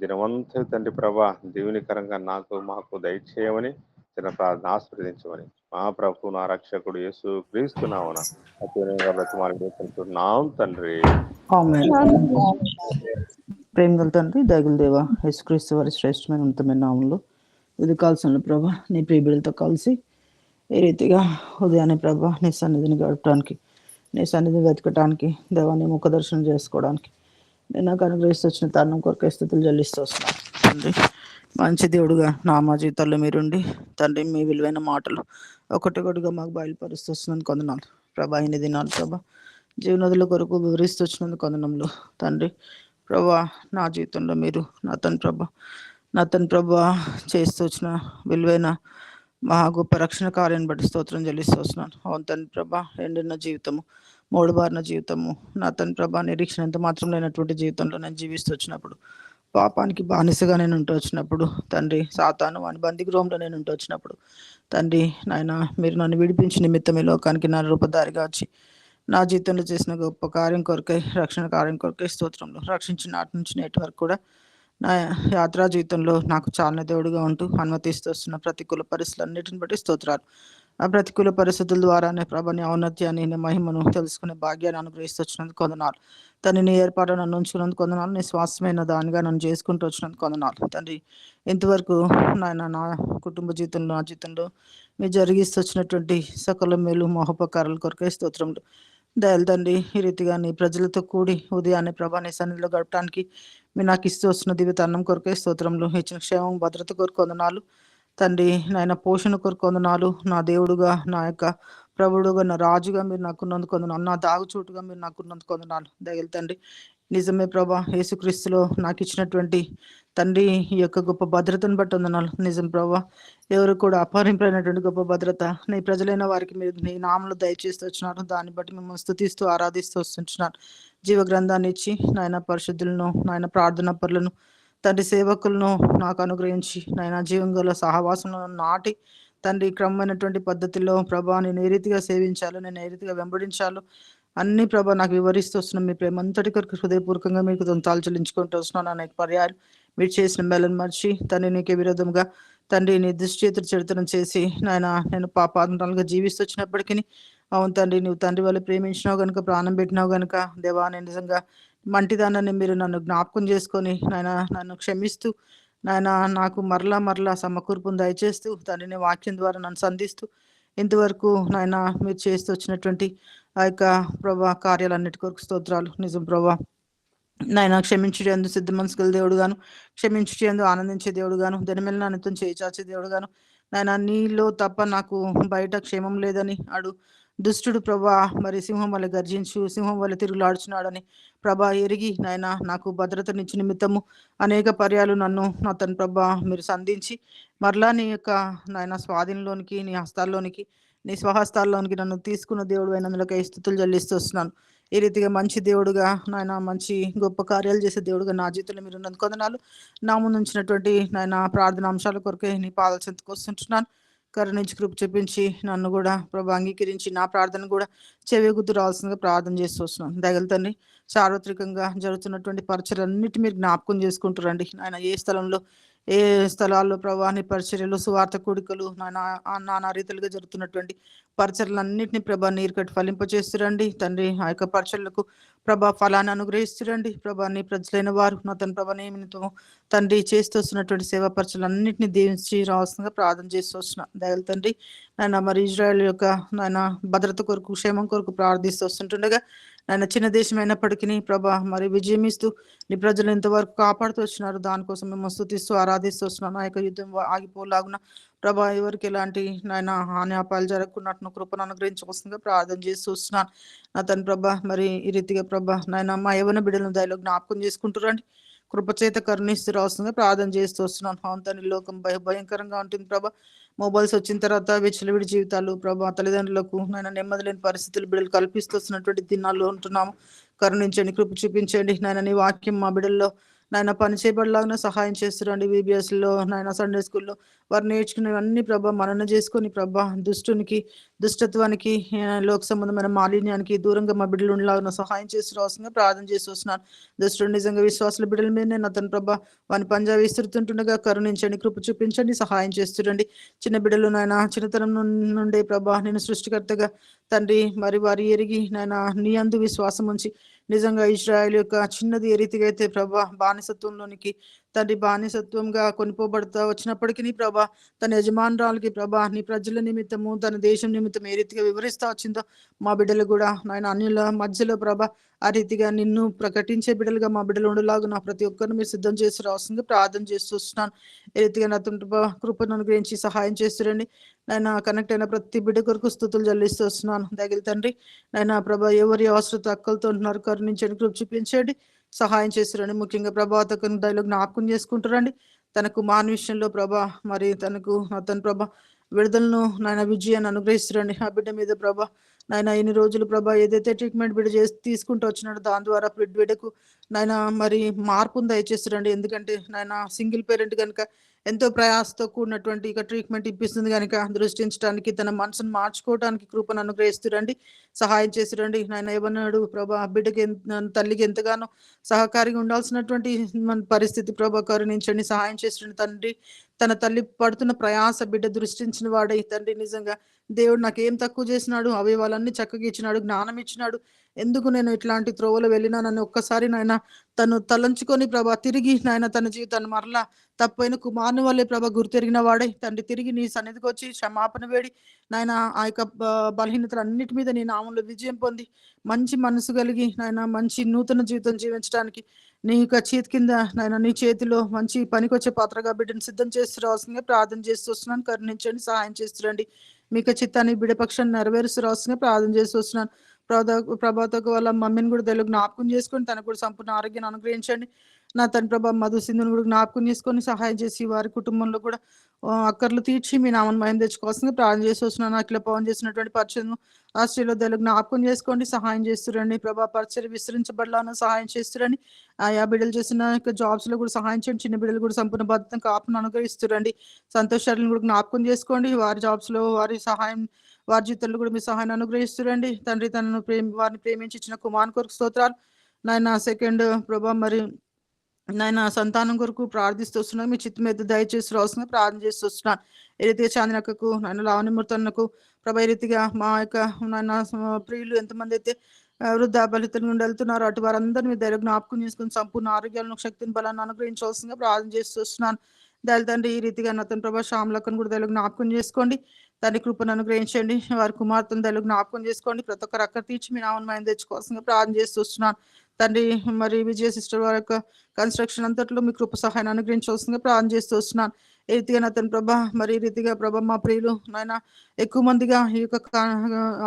దినవంతా తండ్రి ప్రభా దీవునికరంగా నాకు మాకు దయచేయమని చిన్న ప్రార్థన ఆస్వాదించమని మా ప్రభు నా రక్షకుడు యేసు క్రీస్తున్నావున బ్రతిమాలుకుంటున్నాం తండ్రి. ప్రేమ గల తండ్రి దయగల దేవ యేసుక్రీస్తు వారి శ్రేష్టమైన ఉన్నతమైన నామంలో ఇది కాల్సిన ప్రభా నీ ప్రియబిడ్డలతో కలిసి ఏ రీతిగా ఉదయాన్నే ప్రభా నీ సన్నిధిని గడపడానికి, నీ సన్నిధిని వెతకడానికి, దేవాన్ని ముఖ దర్శనం చేసుకోవడానికి నేను నాకు అనుగ్రహిస్తూ వచ్చిన తరుణం కొరకే స్థితులు చెల్లిస్తూ వస్తున్నాను తండ్రి. మంచి దేవుడుగా నా మా జీవితాల్లో మీరుండి తండ్రి మీ విలువైన మాటలు ఒకటిగా మాకు బయలుపరుస్తూ వస్తున్నందుకు కొందనాలు ప్రభా. ఇన్ని దినాలు ప్రభా జీవనదుల కొరకు వివరిస్తూ వచ్చినందుకు కొందనంలో తండ్రి ప్రభా నా జీవితంలో మీరు నా తన ప్రభా చేస్తూ వచ్చిన విలువైన మా గొప్ప రక్షణ కార్యాన్ని బట్టి స్తోత్రం చెల్లిస్తూ వస్తున్నాను. అవును తండ్రి ప్రభా ఎండిన జీవితము, మూడుబారిన జీవితము, నా తన ప్రభా నిరీక్షణ ఎంత మాత్రం లేనటువంటి జీవితంలో నేను జీవిస్తూ వచ్చినప్పుడు, పాపానికి బానిసగా నేను ఉంటూ వచ్చినప్పుడు తండ్రి, సాతాను వాని బందీ గృహంలో నేను ఉంటూ వచ్చినప్పుడు తండ్రి నాయన మీరు నన్ను విడిపించి నిమిత్తం ఈ లోకానికి నా రూపధారిగా వచ్చి నా జీవితంలో చేసిన గొప్ప కార్యం కొరకై, రక్షణ కార్యం కొరకై స్తోత్రంలో రక్షించిన నాటి నుంచి నేటి వరకు కూడా నా యాత్రా జీవితంలో నాకు చాలా దేవుడిగా ఉంటూ అనుమతిస్తూ వస్తున్న ప్రతికూల పరిస్థితులన్నిటిని బట్టి స్తోత్రాలు. ఆ ప్రతికూల పరిస్థితుల ద్వారానే ప్రభాని ఔన్నత్యాన్ని, నీ మహిమను తెలుసుకునే భాగ్యాన్ని అనుగ్రహిస్తూ వచ్చినందుకు కొందనాలు తండ్రి. నీ ఏర్పాటు నన్ను ఉంచుకున్నందుకు కొందనాలు, నీ శ్వాసమైన దానిగా నన్ను చేసుకుంటూ వచ్చినందుకు కొందనాలు తండ్రి. ఇంతవరకు నాయన నా కుటుంబ జీవితంలో, నా జీవితంలో మీరు జరిగిస్తూ వచ్చినటువంటి సకల మేలు మహోపకారాల కొరకై స్తోత్రంలో దయలు తండ్రి. ఈ రీతిగా నీ ప్రజలతో కూడి ఉదయాన్నే ప్రభా నీ సన్నిధిలో గడపడానికి మీరు నాకు ఇస్తూ వస్తున్న దివ్యతన్నం కొరకే స్తోత్రంలో, ఇచ్చిన క్షేమం భద్రత కొరకు వందనాలు తండ్రి. నాయన పోషణ కొరకు వందనాలు. నా దేవుడుగా, నా యొక్క ప్రభుడుగా, నా రాజుగా మీరు నాకున్నందుకు వందనాలు, నా దాగుచోటుగా మీరు నాకున్నందుకు వందనాలు దయలు తండ్రి. నిజమే ప్రభా యేసుక్రీస్తులో నాకు ఇచ్చినటువంటి తండ్రి ఈ యొక్క గొప్ప భద్రతను బట్టి వందనాలు. నిజం ప్రభా ఎవరు కూడా అపహరింపైనటువంటి గొప్ప భద్రత నీ ప్రజలైన వారికి మీరు నీ నామలు దయచేస్తూ వచ్చినారు. దాన్ని బట్టి మిమ్మల్ని స్తుతిస్తూ ఆరాధిస్తూ వస్తుంటున్నారు. జీవ గ్రంథాన్ని ఇచ్చి నాయన పరిశుద్ధులను, నాయన ప్రార్థన పరులను, తండ్రి సేవకులను నాకు అనుగ్రహించి నాయన జీవం గల సహవాసంలో నాటి తండ్రి క్రమమైనటువంటి పద్ధతిలో ప్రభా నేను ఏ రీతిగా సేవించాలో, నేను ఏ రీతిగా వెంబడించాలో అన్ని ప్రభా నాకు వివరిస్తూ వస్తున్నాం. మీ ప్రేమ అంతటి కొరకు హృదయపూర్వకంగా మీకు దొంతాలు చెల్లించుకుంటూ వస్తున్నాను. అనేక పర్యాలు మీరు చేసిన మేలను మర్చి తండ్రి నీకే విరోధంగా తండ్రి నీ దృష్టిచేతులు చెడుతనం చేసి నాయన నేను పాపాంతాలుగా జీవిస్తూ వచ్చినప్పటికీ అవును తండ్రి నువ్వు తండ్రి వల్ల ప్రేమించినావు కనుక, ప్రాణం పెట్టినావు కనుక దేవా నేను నిజంగా మంటిదానాన్ని మీరు నన్ను జ్ఞాపకం చేసుకొని నాయన నన్ను క్షమిస్తూ నాయన నాకు మరలా సమకూర్పును దయచేస్తూ తండ్రిని వాక్యం ద్వారా నన్ను సంధిస్తూ ఇంతవరకు నాయన మీరు చేస్తూ వచ్చినటువంటి ఆ యొక్క ప్రభా కార్యాలన్నిటి కొరకు స్తోత్రాలు. నిజం ప్రభా నాయన క్షమించేందు సిద్ధ మనసు గల దేవుడు గాను, క్షమించేందు ఆనందించే దేవుడు గాను, దినమెల్ల నిత్యం చేయి చాచే దేవుడు గాను, నాయన నీలో తప్ప నాకు బయట క్షేమం లేదని దుష్టుడు ప్రభా మరి సింహం వల్ల గర్జించు సింహం వల్ల తిరుగులాడుచున్నాడని ప్రభా ఎరిగి నాయన నాకు భద్రతనిచ్చి నిమిత్తము అనేక పర్యాలు నన్ను అతను ప్రభా మీరు సంధించి మరలా నీ యొక్క నాయన స్వాధీనంలోనికి నీ హస్తాల్లోనికి నీ స్వహస్తాల్లోనికి నన్ను తీసుకున్న దేవుడు అయినందులకై స్తుతులు చెల్లిస్తూ వస్తున్నాను. ఈ రీతిగా మంచి దేవుడుగా నాయన మంచి గొప్ప కార్యాలు చేసే దేవుడుగా నా జీవితంలో మీరు ఉన్నందుకు వందనాలు. నా ముందు ఉంచినటువంటి నాయన ప్రార్థన అంశాల కొరకే నీ పాదాల చెంతకు వస్తుంటున్నాను. కరుణించి కృప చూపించి నన్ను కూడా ప్రభు అంగీకరించి నా ప్రార్థన కూడా చెవిగుద్దు రావాల్సిందిగా ప్రార్థన చేస్తూ వస్తున్నాను. దయగల తండ్రి, సార్వత్రికంగా జరుగుతున్నటువంటి పరిచర్యలన్నిటి మీరు జ్ఞాపకం చేసుకుంటారండి. ఆయన ఏ స్థలంలో ఏ స్థలాల్లో ప్రభా నీ పరిచర్యలు సువార్త కూడికలు నానా రీతిలుగా జరుగుతున్నటువంటి పరిచర్యలన్నింటినీ ప్రభా నీరు కట్టి ఫలింపచేస్తురండి తండ్రి. ఆ యొక్క పరిచర్యలకు ప్రభా ఫలాన్ని అనుగ్రహిస్తురండి ప్రభా. నీ ప్రజలైన వారు నా తన ప్రభా నిమిత్తము తండ్రి చేస్తూ వస్తున్నటువంటి సేవా పరిచర్యలన్నింటినీ దీవించి రావాల్సిందిగా ప్రార్థన చేస్తూ వస్తున్నా. దయల తండ్రి నాయన మరి ఇజ్రాయెల్ యొక్క నాయన భద్రత కొరకు క్షేమం కొరకు ప్రార్థిస్తూ వస్తుంటుండగా నాయన చిన్న దేశం అయినప్పటికీ ప్రభా మరి విజయం ఇస్తూ నీ ప్రజలు ఎంతవరకు కాపాడుతూ వచ్చినారు దానికోసం మేము స్తుతిస్తూ ఆరాధిస్తూ వస్తున్నాను. ఆ యొక్క యుద్ధం ఆగిపోలాగున ప్రభా ఎవరికి ఎలాంటి నాయన హాని అపాయాలు జరగకున్నట్టు కృపను అనుగ్రహించవలసిందిగా ప్రార్థన చేస్తూ వస్తున్నాను. నా తన ప్రభా మరి ఈ రీతిగా ప్రభా నాయన మా యవ్వన బిడ్డలను దయలో జ్ఞాపకం చేసుకుంటురండి. కృపచేత కరుణిస్తూ రావాల్సిందిగా ప్రార్థన చేస్తూ వస్తున్నాను. అవును లోకం భయంకరంగా ఉంటుంది ప్రభా. మొబైల్స్ వచ్చిన తర్వాత విచ్చలవిడి జీవితాలు ప్రభా తల్లిదండ్రులకు నాయన నెమ్మది లేని పరిస్థితులు బిడ్డలు కల్పిస్తూ వస్తున్నటువంటి దినాల్లో ఉంటున్నాము. కరుణించండి, కృప చూపించండి నాయన. నీ వాక్యం మా బిడ్డల్లో నాయన పని చేయబడలాగా సహాయం చేస్తురండి. VBSలో నాయన సండే స్కూల్లో వారు నేర్చుకునేవన్నీ ప్రభా మనన చేసుకొని ప్రభా దుష్టునికి దుష్టత్వానికి లోక సంబంధమైన మాలిన్యానికి దూరంగా మా బిడ్డలు ఉండేలాగా సహాయం చేస్తూ రావాల్సిందిగా ప్రార్థన చేస్తూ వస్తున్నాను. దుష్టుడు నిజంగా విశ్వాసుల బిడ్డల మీద నేను అతను ప్రభా వాని పంజా విస్తురుతుంటుండగా కరుణించండి, కృప చూపించండి, సహాయం చేస్తురండి. చిన్న బిడ్డలు నాయన చిన్నతనం నుండే ప్రభా నేను సృష్టికర్తగా తండ్రి మరి వారి ఎరిగి నాయన నీ అందు విశ్వాసం ఉంచి నిజంగా ఇజ్రాయెల్ యొక్క చిన్నది ఏ రీతిగా అయితే ప్రభా బానిసత్వంలోనికి తండ్రి బానిసత్వంగా కొనిపోబడతా వచ్చినప్పటికీ ప్రభా తన యజమానురాలకి ప్రభా నీ ప్రజల నిమిత్తము తన దేశం నిమిత్తం ఏ రీతిగా వివరిస్తా వచ్చిందో మా బిడ్డలు కూడా నాయన అన్యుల మధ్యలో ప్రభా ఆ రీతిగా నిన్ను ప్రకటించే బిడ్డలుగా మా బిడ్డలు ఉండేలాగా నా ప్రతి ఒక్కరిని మీరు సిద్ధం చేసి రావాల్సిందిగా ప్రార్థన చేస్తూ వస్తున్నాను. ఏ రీతిగా నా కృపను అనుగ్రహించి సహాయం చేస్తురండి. నాయన కనెక్ట్ అయిన ప్రతి బిడ్డ కొరకు స్తుతులు చెల్లిస్తూ వస్తున్నాను. దగిలి తండ్రి నాయన ప్రభా ఎవరి అవసరత అక్కలతో ఉంటున్నారు కరుణించండి, కృప చూపించండి, సహాయం చేస్తురండి. ముఖ్యంగా ప్రభాతకు దయలో జ్ఞాపకం చేసుకుంటారండి. తనకు మాన విషయంలో ప్రభా మరి తనకు అతను ప్రభా విడుదలను నాయన విజయాన్ని అనుగ్రహిస్తురండి. ఆ బిడ్డ మీద ప్రభా నాయన ఇన్ని రోజులు ప్రభా ఏదైతే ట్రీట్మెంట్ బిడ్డ చేసి తీసుకుంటూ వచ్చినాడో దాని ద్వారా బిడ్డకు నాయన మరి మార్పును దయచేస్తురండి. ఎందుకంటే నాయన సింగిల్ పేరెంట్ కనుక ఎంతో ప్రయాసతో కూడినటువంటి ఇక ట్రీట్మెంట్ ఇప్పిస్తుంది కనుక దృష్టించడానికి తన మనసును మార్చుకోవడానికి కృపను అనుగ్రహిస్తురండి, సహాయం చేసిరండి. నాయన ఏమన్నాడు ప్రభా బిడ్డకి తల్లికి ఎంతగానో సహకారిగా ఉండాల్సినటువంటి మన పరిస్థితి ప్రభా కరుణించండి, సహాయం చేసిరండి తండ్రి. తన తల్లి పడుతున్న ప్రయాస బిడ్డ దృష్టించిన వాడే తండ్రి. నిజంగా దేవుడు నాకేం తక్కువ చేసినాడు, అవయవాలన్నీ చక్కగా ఇచ్చినాడు, జ్ఞానం ఇచ్చినాడు, ఎందుకు నేను ఇట్లాంటి త్రోవలో వెళ్ళినానని ఒక్కసారి నాయన తను తలంచుకొని ప్రభా తిరిగి నాయన తన జీవితాన్ని మరలా తప్పైన కుమారుని వల్లే ప్రభా గుర్తెరిగిన వాడే తండ్రి తిరిగి నీ సన్నిధికి వచ్చి క్షమాపణ వేడి నాయన ఆ యొక్క బలహీనతలు అన్నిటి మీద నీ నామంలో విజయం పొంది మంచి మనసు కలిగి నాయన మంచి నూతన జీవితం జీవించడానికి నీ యొక్క చేతి కింద నాయన నీ చేతిలో మంచి పనికొచ్చే పాత్రగా బిడ్డను సిద్ధం చేస్తూ రావాల్సిందిగా ప్రార్థన చేస్తూ వస్తున్నాను. కరుణించండి, సహాయం చేస్తురండి. మీకు చిత్తాన్ని బిడ్డ పక్షాన్ని నెరవేరుస్తూ రావాల్సిందిగా ప్రార్థన చేస్తూ వస్తున్నాను. ప్రభాతకు వాళ్ళ మమ్మీని కూడా తెలుగు జ్ఞాపకం చేసుకొని తనకు కూడా సంపూర్ణ ఆరోగ్యాన్ని అనుగ్రహించండి. నా తన ప్రభా మధు సింధుని కూడా జ్ఞాపకం చేసుకొని సహాయం చేసి వారి కుటుంబంలో కూడా అక్కర్లు తీర్చి మీ నామని మయం తెచ్చుకోవాల్సిందిగా ప్రార్థన చేసి వస్తున్నాను. అఖిల పవన్ చేసినటువంటి పరిచయం ఆస్ట్రేలియాలో తెలుగు జ్ఞాపకం చేసుకోండి, సహాయం చేస్తురండి. ప్రభా పరిచయం విస్తరించబడలాను సహాయం చేస్తురండి. ఆయా బిడ్డలు చేసిన జాబ్స్ లో కూడా సహాయం చేయండి. చిన్న బిడ్డలు కూడా సంపూర్ణ బాధ్యత కాపును అనుగ్రహిస్తురండి. సంతోషాలను కూడా జ్ఞాపకం చేసుకోండి. వారి జాబ్స్ లో వారి సహాయం వారి జీవితంలో కూడా మీ సహాయాన్ని అనుగ్రహిస్తురండి తండ్రి. తనను వారిని ప్రేమించి ఇచ్చిన కుమార్ కొరకు స్తోత్రాలు నాయన. సెకండ్ ప్రభా మరి నాయన సంతానం కొరకు ప్రార్థిస్తూ వస్తున్నాను. మీ చిత్తం మీద దయచేసి రావాల్సిన ప్రార్థన చేస్తూ వస్తున్నాను. ఏ రీతిగా చాందినక్కకు నాయన లావణ్యమూర్తన్నకు ప్రభా ఏ రీతిగా మా యొక్క నాయన ప్రియులు ఎంతమంది అయితే వృద్ధాబలితుల నుండి వెళ్తున్నారు అటు వారందరినీ మీ దగ్గర జ్ఞాపకం చేసుకుని సంపూర్ణ ఆరోగ్యాలను శక్తిని బలాన్ని అనుగ్రహించవలసిందిగా ప్రార్థన చేస్తూ వస్తున్నాను. దయలు తండ్రి ఈ రీతిగా నతను ప్రభా శ్యామలక్కను కూడా దగ్గర జ్ఞాపకం చేసుకోండి, తండ్రి కృపను అనుగ్రహించండి. వారి కుమార్తెను దగ్గర జ్ఞాపకం చేసుకోండి, ప్రతి ఒక్కరు అక్కడ తీర్చి మీ నామను మేము తెచ్చుకోవాల్సిందిగా ప్రార్థన చేస్తూ వస్తున్నాను తండ్రి. మరి విజయ సిస్టర్ వారి యొక్క కన్స్ట్రక్షన్ అంతట్లో మీ కృప సహాయాన్ని అనుగ్రహించవలసిందిగా ప్రార్థన చేస్తూ వస్తున్నాను. ఈ రీతిగా నా తన ప్రభా మరి ఈ రీతిగా ప్రభా మా ప్రియులు నాయన ఎక్కువ మందిగా ఈ యొక్క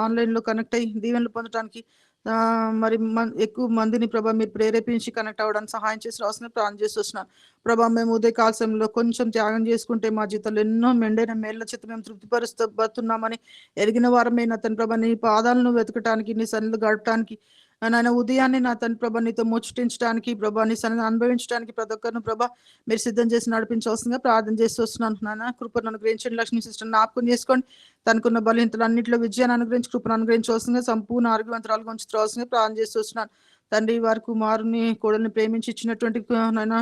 ఆన్లైన్లో కనెక్ట్ అయ్యి దీవెనలు పొందడానికి మరి ఎక్కువ మందిని ప్రభా మీరు ప్రేరేపించి కనెక్ట్ అవ్వడానికి సహాయం చేసి రాసిన ప్రార్థన చేసి వస్తున్నాను ప్రభా. మేము ఉదయ కాల సమయంలో కొంచెం త్యాగం చేసుకుంటే మా జీవితంలో ఎన్నో మెండైన మేళ్ల చేత మేము తృప్తిపరుస్తున్నామని ఎరిగిన వారమే నా తన ప్రభా నీ పాదాలను వెతకటానికి నీ సన్నిధిలో గడపడానికి నాయన ఉదయాన్నే నా తన ప్రభా నీతో ముచ్చటించడానికి ప్రభా నీ సన్నిధిని అనుభవించడానికి ప్రతి ఒక్కరిని ప్రభా మీరు సిద్ధం చేసి నడిపించవలసిందిగా ప్రార్థన చేసి వస్తున్నాను. నాన్న కృపను అనుగ్రహించండి. లక్ష్మీ సిస్టర్ జ్ఞాపకం చేసుకోండి. తనకున్న బలహీనతలు అన్నింటిలో విజయాన్ని అనుగ్రహించి కృపను అనుగ్రహించవలసిందిగా సంపూర్ణ ఆరోగ్యవంతరాలుగా ఉంచుకోవాల్సిందిగా ప్రార్థన చేసి వస్తున్నాను. తండ్రి వారి కుమారుని కోడల్ని ప్రేమించి ఇచ్చినటువంటి నాయన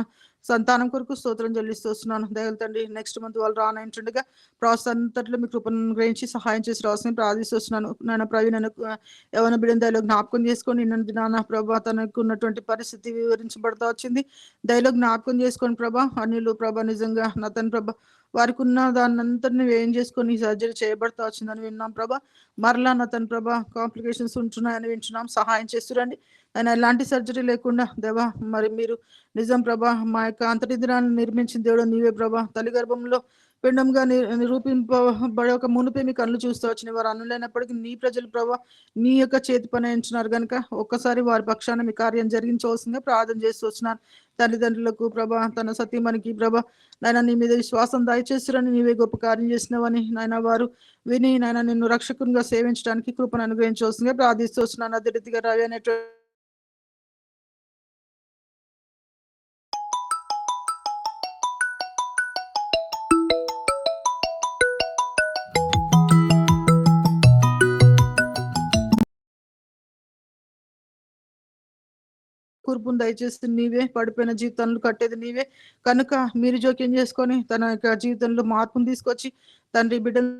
సంతానం కొరకు స్తోత్రం చెల్లిస్తూ వస్తున్నాను. దయల తండ్రి నెక్స్ట్ మంత్ వాళ్ళు రానంటుండగా ప్రాసెస్ అంతట్లో మీ కృపను గ్రహించి సహాయం చేసి రావాల్సిన ప్రార్థిస్తున్నాను. నాయన ప్రవీణ్ యవన బిడ్డను దయలో జ్ఞాపకం చేసుకొని నిన్న నాన్న ప్రభా తనకు ఉన్నటువంటి పరిస్థితి వివరించబడతా వచ్చింది. దయలో జ్ఞాపకం చేసుకొని ప్రభా అనిలు ప్రభా నిజంగా నా తన ప్రభా వారికి ఉన్న దాన్ని అంతటిని వ్యయం చేసుకొని సర్జరీ చేయబడతా వచ్చిందని విన్నాం ప్రభా. మరలా నా తన ప్రభా కాంప్లికేషన్స్ ఉంటున్నాయని వింటున్నాం. సహాయం చేస్తురండి. ఆయన ఎలాంటి సర్జరీ లేకుండా దేవా మరి మీరు నిజం ప్రభా మా యొక్క అంతరిద్రాన్ని నిర్మించిన దేవుడు నీవే ప్రభా. తల్లి గర్భంలో పిండంగా నిరూపింపబడే ఒక మునిపే మీ కళ్ళు చూస్తూ వచ్చిన వారు అనులైనప్పటికీ నీ ప్రజలు ప్రభా నీ యొక్క చేతి పని ఎంచున్నారు కనుక ఒక్కసారి వారి పక్షాన మీ కార్యం జరిగించవలసిందిగా ప్రార్థన చేస్తూ వచ్చినారు. తల్లిదండ్రులకు ప్రభా తన సతీమణికి ప్రభా నాయన నీ మీద విశ్వాసం దయచేస్తురని నీవే గొప్ప కార్యం చేసినవని నాయన వారు విని నాయన నిన్ను రక్షకునిగా సేవించడానికి కృపను అనుగ్రహించవలసిందిగా ప్రార్థిస్తూ వచ్చినాను. అదే రీతిగా రవి అనేటువంటి కూర్పును దయచేసి నీవే, పడిపోయిన జీవితంలో కట్టేది నీవే కనుక మీరు జోక్యం చేసుకొని తన యొక్క జీవితంలో మార్పును తీసుకొచ్చి తండ్రి బిడ్డలు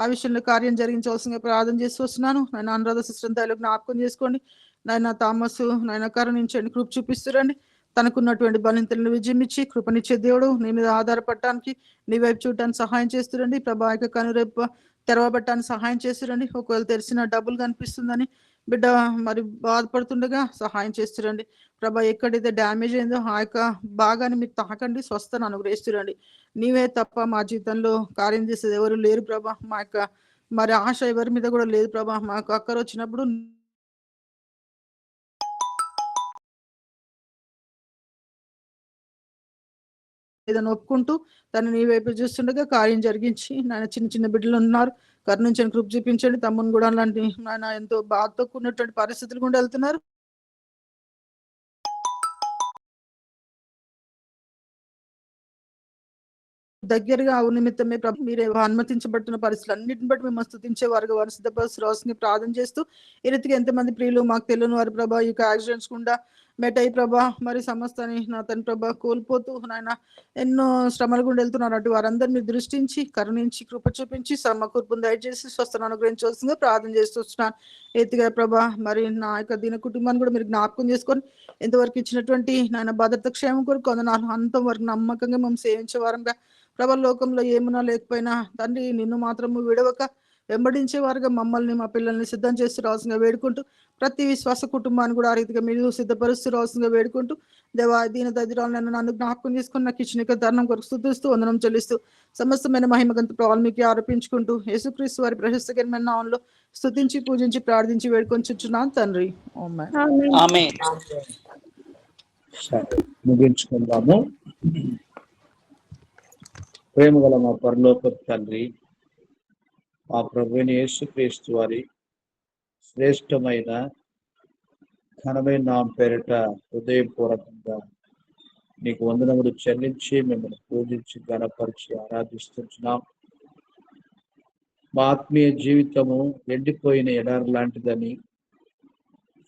ఆ విషయంలో కార్యం జరిగించవలసిందిగా ప్రార్థన చేసి వస్తున్నాను. నాయన అనురాధ సిస్టర్ దయలో జ్ఞాపకం చేసుకోండి. నాయన థామస్ నాయన కరుణించండి, కృప చూపిస్తురండి. తనకున్నటువంటి బలింతలను విజయం ఇచ్చి కృపనిచ్చే దేవుడు నీ మీద ఆధారపడటానికి నీ వైపు చూడటానికి సహాయం చేస్తురండి. ప్రభా యొక్క కనురేపు తెరవబట్టడానికి సహాయం చేస్తురండి. ఒకవేళ తెరిచిన డబ్బులు కనిపిస్తుందని బిడ్డ మరి బాధపడుతుండగా సహాయం చేస్తురండి. ప్రభా ఎక్కడైతే డ్యామేజ్ అయిందో ఆ యొక్క భాగాన్ని మీరు తాకండి, స్వస్థను అనుగ్రహిస్తురండి. నీవే తప్ప మా జీవితంలో కార్యం చేసేది ఎవరు లేరు ప్రభా. మా యొక్క మరి ఆశ ఎవరి మీద కూడా లేదు ప్రభా. మాకు అక్కర వచ్చినప్పుడు ఏదైనా ఒప్పుకుంటూ తను నీ వైపు చూస్తుండగా కార్యం జరిగించి నాయన చిన్న చిన్న బిడ్డలు ఉన్నారు కరుణించండి, కృప చూపించండి. తమ్ముని కూడా అలాంటి నాయన ఎంతో బాధతో కూడినటువంటి పరిస్థితులు కూడా వెళ్తున్నారు. దగ్గరగా అవు నిమిత్తమే మీరే అనుమతించబడుతున్న పరిస్థితులు అన్నింటిని బట్టి మేము స్తుతించే వారికి వారి సిద్ధపరుస్తుని ప్రార్థన చేస్తూ ఈ రీతిగా ఎంతమంది ప్రియులు మాకు తెలియని వారి ప్రభా ఈ యొక్క యాక్సిడెంట్స్ గుండా మెటై ప్రభా మరి సమస్తాన్ని నా తన ప్రభా కోల్పోతూ నాయన ఎన్నో శ్రమలు గుండా వెళ్తున్నారు. అటు వారందరినీ దృష్టించి కరుణించి కృప చూపించి సమకూర్పును దయచేసి స్వస్థను అనుగ్రహించవలసిందిగా ప్రార్థన చేస్తున్నాను. ఎత్తిగా ప్రభా మరి నా యొక్క దీని కుటుంబాన్ని కూడా మీరు జ్ఞాపకం చేసుకొని ఎంతవరకు ఇచ్చినటువంటి నాయన భద్రత క్షేమం కొరకు కొందరు అంతవరకు నమ్మకంగా మేము సేవించే వారంగా ప్రభా లోకంలో ఏమున్నా లేకపోయినా తండ్రి నిన్ను మాత్రము విడవక వెంబడించేవారుగా మమ్మల్ని మా పిల్లల్ని సిద్ధం చేస్తూ రావాల్సిందిగా వేడుకుంటూ ప్రతి విశ్వాస కుటుంబాన్ని కూడా ఆ రీతిగా మీరు సిద్ధపరుస్తూ రావాల్సిందిగా వేడుకుంటూ దేవా దీని దరిద్రాలను నన్ను జ్ఞాపకం చేసుకుని నాకు ఇచ్చిన ధర్మం కొరకు స్తుతిస్తూ వందనం చెల్లిస్తూ సమస్తమైన మహిమగంత ప్రభావాలు మీకు ఆరోపించుకుంటూ యేసుక్రీస్తు వారి ప్రశస్తమైన నామంలో స్తుతించి పూజించి ప్రార్థించి వేడుకొంచున్నాను తండ్రి. ఆమేన్. ముగించుకుందాము. ప్రేమ గల మా పరలోక తండ్రి, మా ప్రభువైన యేసుక్రీస్తు వారి శ్రేష్టమైన ఘనమైన నామం పేరిట హృదయపూర్వకంగా నీకు వందనములు చెల్లించి మిమ్మల్ని పూజించి గణపరిచి ఆరాధిస్తున్నాం. మా ఆత్మీయ జీవితము ఎండిపోయిన ఎడారి లాంటిదని,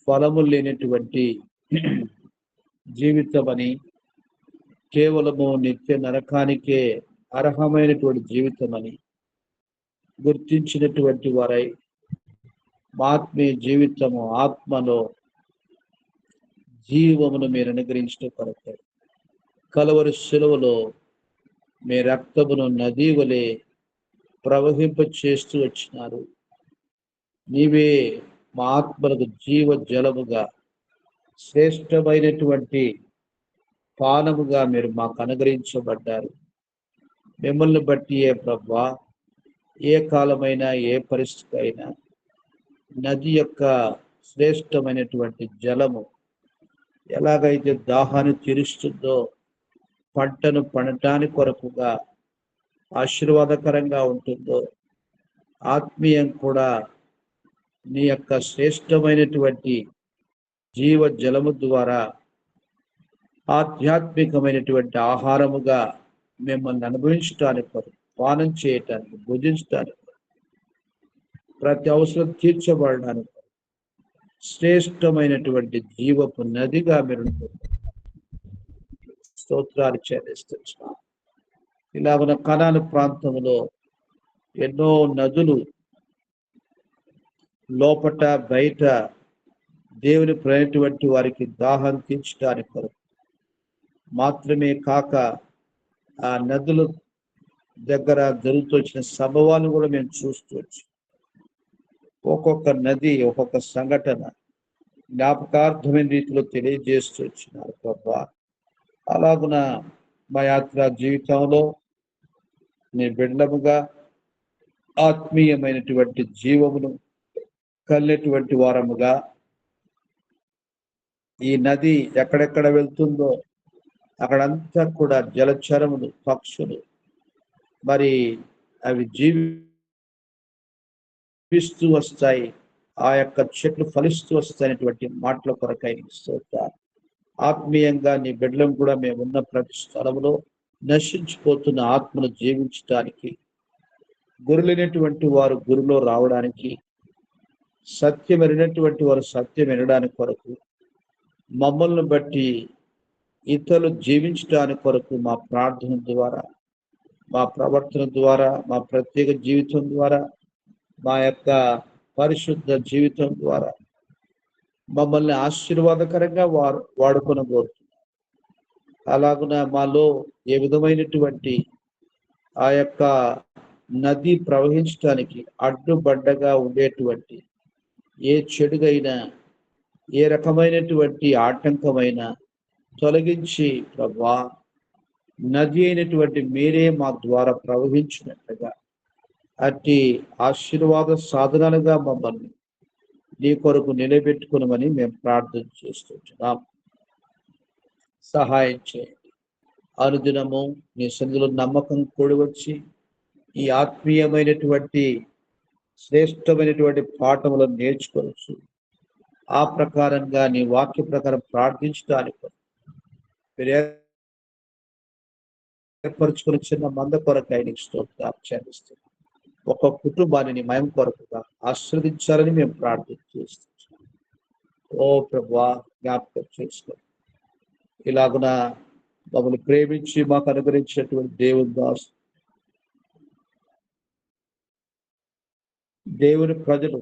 ఫలము లేనటువంటి జీవితం అని, కేవలము నిత్య నరకానికే అర్హమైనటువంటి జీవితం అని గుర్తించినటువంటి వారై మా ఆత్మీయ జీవితము ఆత్మలో జీవమును మీరు అనుగ్రహించిన కొరకు కలవరి శిలువలో మీ రక్తమును నది వలె ప్రవహింప చేస్తూ వచ్చినారు. నీవే మా ఆత్మలకు జీవ జలముగా శ్రేష్టమైనటువంటి పానముగా మీరు మాకు అనుగ్రహించబడ్డారు. మిమ్మల్ని బట్టి ప్రభువా ఏ కాలమైనా ఏ పరిస్థితి అయినా నది యొక్క శ్రేష్టమైనటువంటి జలము ఎలాగైతే దాహాన్ని తీరుస్తుందో, పంటను పండటానికి కొరకుగా ఆశీర్వాదకరంగా ఉంటుందో, ఆత్మీయం కూడా నీ యొక్క శ్రేష్టమైనటువంటి జీవ జలము ద్వారా ఆధ్యాత్మికమైనటువంటి ఆహారముగా మిమ్మల్ని అనుభవించడానికి కొరకు, పానం చేయటానికి, భుజించడానికి, ప్రతి అవసరం తీర్చబడడానికి శ్రేష్టమైనటువంటి జీవపు నదిగా మీరు స్తోత్రాలు చెల్లిస్తున్నాం. ఇలాగున కనాను ప్రాంతంలో ఎన్నో నదులు లోపట బయట దేవుని ప్రేమైనటువంటి వారికి దాహం తీర్చడానికి కొరకు మాత్రమే కాక ఆ నదుల దగ్గర జరుగుతూ వచ్చిన సంభవాలను కూడా మేము చూస్తూ వచ్చి ఒక్కొక్క నది ఒక్కొక్క సంఘటన జ్ఞాపకార్థమైన రీతిలో తెలియజేస్తూ వచ్చినారు ప్రభా. అలాగున మా యాత్ర జీవితంలో నీ బిడ్డముగా ఆత్మీయమైనటువంటి జీవమును కలిగినటువంటి వారముగా ఈ నది ఎక్కడెక్కడ వెళ్తుందో అక్కడంతా కూడా జలచరములు, పక్షులు మరి అవి జీవిస్తూ వస్తాయి, ఆ యొక్క చెట్లు ఫలిస్తూ వస్తాయనేటువంటి మాటల కొరకై స్తోత్రాలు. ఆత్మీయంగా నీ బిడ్డలం కూడా మేమున్న ప్రతి స్థలంలో నశించిపోతున్న ఆత్మను జీవించడానికి, గురులైనటువంటి వారు గురులో రావడానికి, సత్యం ఎరిగినటువంటి వారు సత్యం వినడానికి కొరకు, మమ్మల్ని బట్టి ఇతరులు జీవించడానికి కొరకు మా ప్రార్థన ద్వారా, మా ప్రవర్తన ద్వారా, మా ప్రత్యేక జీవితం ద్వారా, మా యొక్క పరిశుద్ధ జీవితం ద్వారా మమ్మల్ని ఆశీర్వాదకరంగా వాడుకొనబోతున్నారు. అలాగున మాలో ఏ విధమైనటువంటి ఆ యొక్క నది ప్రవహించడానికి అడ్డుబడ్డగా ఉండేటువంటి ఏ చెడుగైనా, ఏ రకమైనటువంటి ఆటంకమైన తొలగించి ప్రభా, నది అయినటువంటి మీరే మా ద్వారా ప్రవహించినట్లుగా అట్టి ఆశీర్వాద సాధనాలుగా మమ్మల్ని నీ కొరకు నిలబెట్టుకునమని మేము ప్రార్థన చేస్తుంటున్నాం. సహాయం చేయండి. అనుదినము నీ సన్నిధిలో నమ్మకం కూడి వచ్చి ఈ ఆత్మీయమైనటువంటి శ్రేష్టమైనటువంటి పాఠములను నేర్చుకోవచ్చు. ఆ ప్రకారంగా నీ వాక్య ప్రకారం ప్రార్థించడానికి మీరు ఏర్పరచుకుని చిన్న మంద కొరకై నీకు స్తోత్రాలు చెల్లిస్తున్నాం. ఒక కుటుంబాన్ని మయం కొరకుగా ఆశీర్వదించాలని మేము ప్రార్థన చేస్తున్నాం. ఓ ప్రభువా, జ్ఞాపకం చేసుకో. ఇలాగున మమ్మల్ని ప్రేమించి మాకు అనుగ్రహించినటువంటి దేవుని ప్రజలు,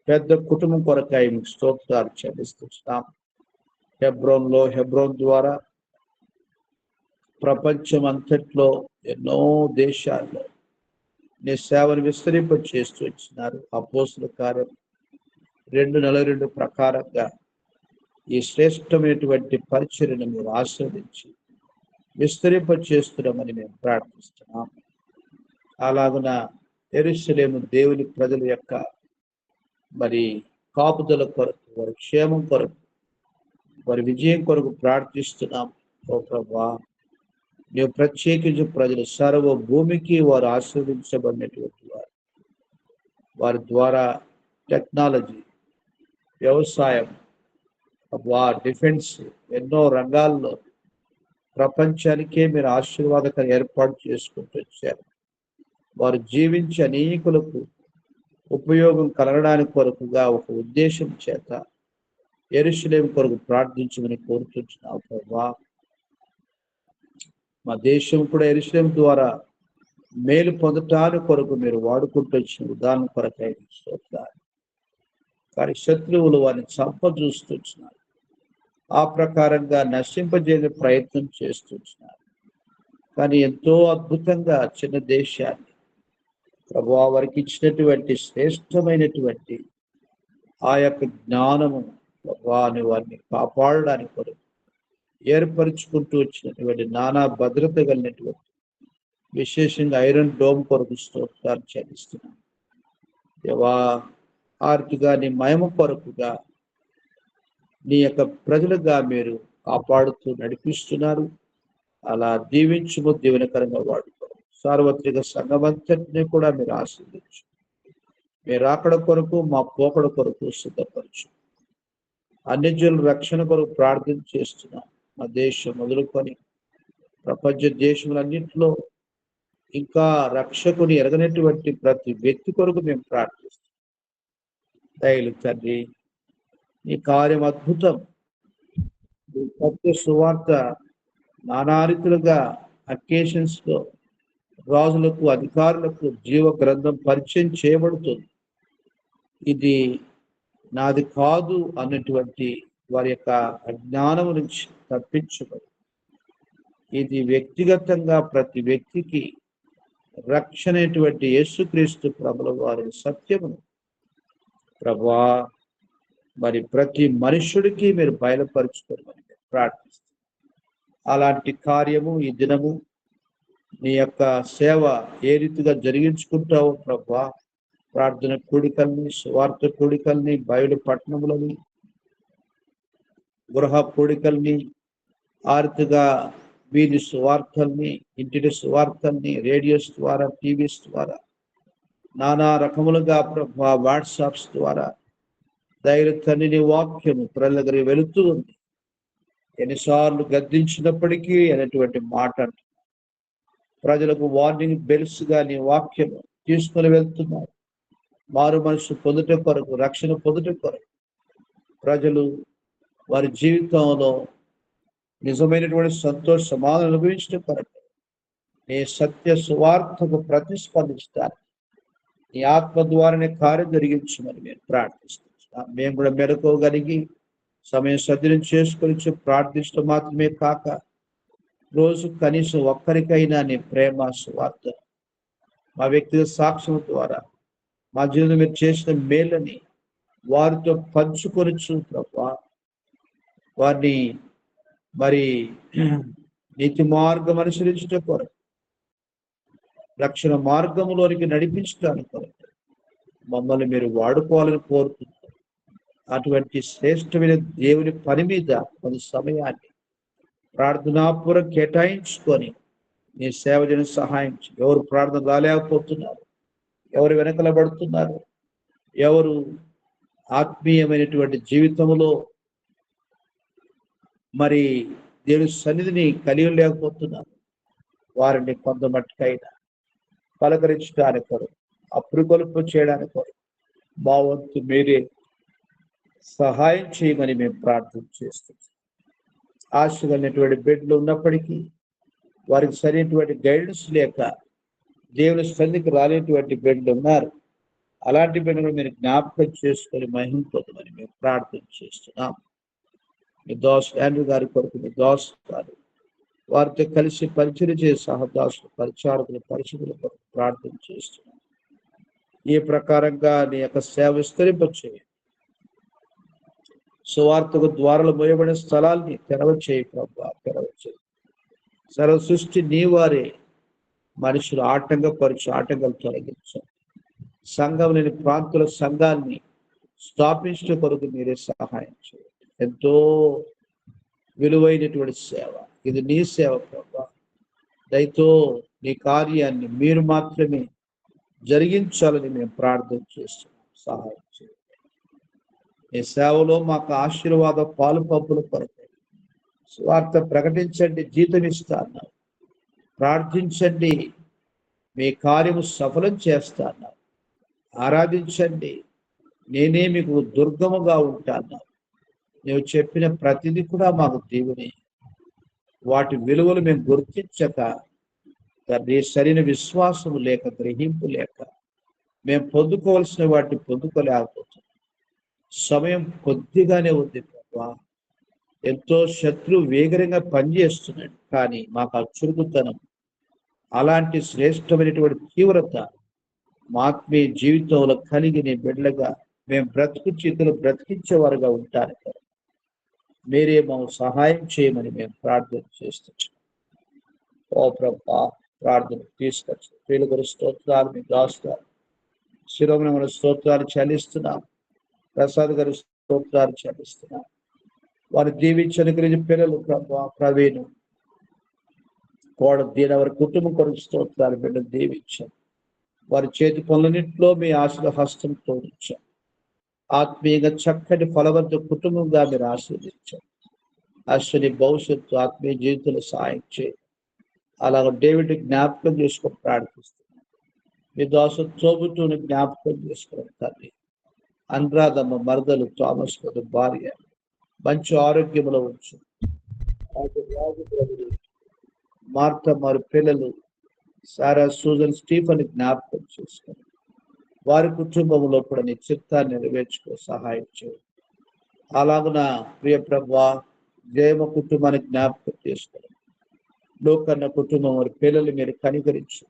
పెద్ద కుటుంబం కొరకై మీకు స్తోత్రాలు చెల్లిస్తున్నాం. హెబ్రోన్ ద్వారా ప్రపంచం అంతట్లో ఎన్నో దేశాల్లో నీ సేవను విస్తరింప చేస్తూ వచ్చినారు. అపోస్తుల కార్యం 2:42 ప్రకారంగా ఈ శ్రేష్టమైనటువంటి పరిచర్యను మీరు ఆస్వాదించి విస్తరింప చేస్తున్నామని మేము ప్రార్థిస్తున్నాం. అలాగున యెరూషలేము దేవుని ప్రజల యొక్క మరి కాపుదల కొరకు, వారి క్షేమం కొరకు, వారి విజయం కొరకు ప్రార్థిస్తున్నాం. ఓ ప్రభా, నీవు ప్రత్యేకించి ప్రజలు సర్వ భూమికి వారు ఆశీర్వదించబడినటువంటి వారు. వారి ద్వారా టెక్నాలజీ, వ్యవసాయం, డిఫెన్స్, ఎన్నో రంగాల్లో ప్రపంచానికే మీరు ఆశీర్వాదకరం ఏర్పాటు చేసుకుంటూ వచ్చారు. వారు జీవించి అనేకులకు ఉపయోగం కలగడానికి కొరకుగా ఒక ఉద్దేశం చేత యెరూషలేము కొరకు ప్రార్థించమని కోరుతున్నావు ప్రభా. మా దేశం కూడా యెరూషలేము ద్వారా మేలు పొందటానికి కొరకు మీరు వాడుకుంటూ వచ్చిన విధానం కొరకై స్తోత్రాలు. కానీ శత్రువులు వారిని చంపజూస్తున్నారు, ఆ ప్రకారంగా నశింపజేసే ప్రయత్నం చేస్తున్నారు. కానీ ఎంతో అద్భుతంగా చిన్న దేశాన్ని ప్రభువా వారికి ఇచ్చినటువంటి శ్రేష్టమైనటువంటి ఆ యొక్క జ్ఞానము వారిని కాపాడడానికి కొరకు ఏర్పరచుకుంటూ వచ్చినటువంటి నానా భద్రత కలిగినటువంటి విశేషంగా ఐరన్ డోమ్ కొరకు స్తోత్రాలు చెల్లిస్తున్నాను. దేవా, ఆర్తిగా నీ మహిమ కొరకుగా నీ యొక్క ప్రజలుగా మీరు కాపాడుతూ నడిపిస్తున్నారు. అలా దీవించుము, దీవెనకరంగా వాడుకో. సార్వత్రిక సంఘమంతటిని కూడా మీరు ఆశీర్వదించు. మీరు రాకడ కొరకు, మా పోకడ కొరకు సిద్ధపరచు. అన్యజనుల రక్షణ కొరకు ప్రార్థన చేస్తున్నాం. మా దేశం మొదలుకొని ప్రపంచ దేశములన్నింటిలో ఇంకా రక్షకుని ఎరగనటువంటి ప్రతి వ్యక్తి కొరకు మేము ప్రార్థిస్తాం. దయలు తండ్రి, ఈ కార్యం అద్భుతం. ఈ సత్య సువార్త నానా రీతులుగా అకేషన్స్ లో రాజులకు, అధికారులకు జీవ గ్రంథం పరిచయం చేయబడుతుంది. ఇది నాది కాదు అన్నటువంటి వారి యొక్క అజ్ఞానం నుంచి తప్పించబడి ఇది వ్యక్తిగతంగా ప్రతి వ్యక్తికి రక్షణటువంటి యేసుక్రీస్తు ప్రభుల వారి సత్యమును ప్రభువా మరి ప్రతి మనుష్యుడికి మీరు బయలుపరుచుకోమని ప్రార్థిస్తాం. అలాంటి కార్యము ఈ దినము నీ యొక్క సేవ ఏ రీతిగా జరిగించుకుంటావో ప్రభువా, ప్రార్థన కూడికల్ని, సువార్త కూడికల్ని, బయలు పట్టణములని, గృహ కూడికల్ని, ఆర్తిగా వీధి సువార్తల్ని, ఇంటి సువార్తల్ని, రేడియోస్ ద్వారా, టీవీస్ ద్వారా, నానా రకములుగా ప్రభువా వాట్సాప్స్ ద్వారా ధైర్య తండ్రి నీ వాక్యము ప్రజల దగ్గర వెళుతూ ఉంది. ఎన్నిసార్లు గద్దించినప్పటికీ అనేటువంటి మాట ప్రజలకు వార్నింగ్ బెల్స్ గా నీ వాక్యము తీసుకుని వెళ్తున్నారు. మారు మనసు పొందుట కొరకు, రక్షణ పొందుట కొరకు ప్రజలు వారి జీవితంలో నిజమైనటువంటి సంతోష సమాధానం అనుభవించడం కొరకు నీ సత్య సువార్తకు ప్రతిస్పందిస్తారు. నీ ఆత్మ ద్వారానే కార్యం జరిగించమని మేము ప్రార్థిస్తున్నాం. మేము కూడా మెరుకోగలిగి సమయం సద్వినియోగం చేసుకొని ప్రార్థించడం మాత్రమే కాక రోజు కనీసం ఒక్కరికైనా నీ ప్రేమ సువార్త మా వ్యక్తిగత సాక్ష్యం ద్వారా మా జీవితంలో మీరు చేసిన మేలని వారితో పంచుకొనొచ్చు ప్రభువా. వారిని మరి నీతి మార్గం అనుసరించడం కొరకు, రక్షణ మార్గంలోనికి నడిపించడానికి కొరకు మమ్మల్ని మీరు వాడుకోవాలని కోరుతున్నారు. అటువంటి శ్రేష్టమైన దేవుని పని మీద కొంత సమయాన్ని ప్రార్థనాపూర్వక కేటాయించుకొని నీ సేవ చేయడం సహాయం చేయి. ఎవరు ప్రార్థన రాలేకపోతున్నారు, ఎవరు వెనకలబడుతున్నారు, ఎవరు ఆత్మీయమైనటువంటి జీవితంలో మరి దేవుని సన్నిధిని కలిగి లేకపోతున్నారు, వారిని కొంత మట్టుకైనా పలకరించడానికి కొరకు, అప్రుకొలుపు చేయడానికి కొరకు మా వంతు మీరే సహాయం చేయమని మేము ప్రార్థన చేస్తున్నాం. ఆశ కలిగినటువంటి బిడ్డలు ఉన్నప్పటికీ వారికి సరైనటువంటి గైడెన్స్ లేక దేవుని సన్నిధికి రాలేటువంటి బిడ్డలు ఉన్నారు. అలాంటి బిడ్డలు మీరు జ్ఞాపకం చేసుకొని మహిమ పొందమని మేము ప్రార్థన చేస్తున్నాం. మీ దాసు ఆండ్రూ గారి కొరకు, మీ దాసు గారు వారితో కలిసి పరిచయం చేసే సహదాసులు, పరిచారకులు, పరిశుద్ధుల కొరకు ప్రార్థన చేస్తున్నాం. ఈ ప్రకారంగా నీ యొక్క సేవ విస్తరింపచేయండి. సువార్తకు ద్వారాలు మోయబడిన స్థలాల్ని తెరవచేయి ప్రభువా, తెరవచేయి. సర్వ సృష్టి నీ వారే, మనుషులు ఆటంకాలు తొలగించారు. సంఘం లేని ప్రాంతుల సంఘాన్ని స్థాపించడం కొరకు మీరే సహాయం చేయండి. ఎంతో విలువైనటువంటి సేవ ఇది, నీ సేవ ప్రభువా. దయతో నీ కార్యాన్ని మీరు మాత్రమే జరిగించాలని మేము ప్రార్థన చేస్తున్నాం. సహాయం చేయండి. ఈ సేవలో మాకు ఆశీర్వాద పాలు పంపుల కొరకు స్వార్థ ప్రకటించండి, జీతం ఇస్తాను, ప్రార్థించండి, మీ కార్యము సఫలం చేస్తాను, ఆరాధించండి, నేనే మీకు దుర్గముగా ఉంటాను. నువ్వు చెప్పిన ప్రతిదీ కూడా మాకు దీవెనే. వాటి విలువలు మేము గుర్తించక తండ్రి సరైన విశ్వాసము లేక, గ్రహింపు లేక మేము పొందుకోవాల్సిన వాటిని పొందుకోలేకపోతున్నాం. సమయం కొద్దిగానే ఉంది ప్రభా. ఎంతో శత్రు వేగంగా పనిచేస్తున్నాడు, కానీ మాకు ఆ చురుకుతనం, అలాంటి శ్రేష్టమైనటువంటి తీవ్రత మా ఆత్మీయ జీవితంలో కలిగి నీ బిడ్డలుగా మేము బ్రతుకు చేతులు బ్రతికించేవారుగా ఉంటారు. మీరే మాకు సహాయం చేయమని మేము ప్రార్థన చేస్తున్నాం. ఓ ప్రభా, ప్రార్థన తీసుకొచ్చి ప్రియుల స్తోత్రాలు మీ దాస్తారు. శిరోమణి స్తోత్రాలు చెల్లిస్తున్నాం. ప్రసాద్ గారి స్తోత్రాలు చెల్లిస్తున్నాం. వారి దీవించని గురించి పిల్లలు ప్రభా, ప్రవీణ్ కోడ దీని వారి కుటుంబం కొరకు స్తోత్రాలు బిడ్డలు దీవించాం. వారి చేతి పనులన్నింటిలో మీ ఆశల హస్తం తోడించాం. ఆత్మీయంగా చక్కటి ఫలవంత కుటుంబంగా మీరు ఆశీర్వదించాం. అశ్విని భవిష్యత్తు ఆత్మీయ జీవితంలో సాయం చేయండి. అలాగే డేవిడ్ జ్ఞాపకం చేసుకొని ప్రార్థిస్తున్నాం. మీ దాసు తోబుట్టుని జ్ఞాపకం చేసుకోండి తండ్రి. అనురాధమ్మ మరదలు థామస్ భార్య మంచి ఆరోగ్యంలో ఉంచు. మార్త మరి పిల్లలు సారా సూజన్ స్టీఫన్ జ్ఞాపకం చేసుకొని వారి కుటుంబంలో కూడా నీ చిత్తాన్ని నెరవేర్చుకో సహాయం చేయండి. అలాగున ప్రియ ప్రభా, జయమ కుటుంబాన్ని జ్ఞాపకం చేసుకోండి. లోకన్న కుటుంబం వారి పిల్లలు మీరు కనికరించు.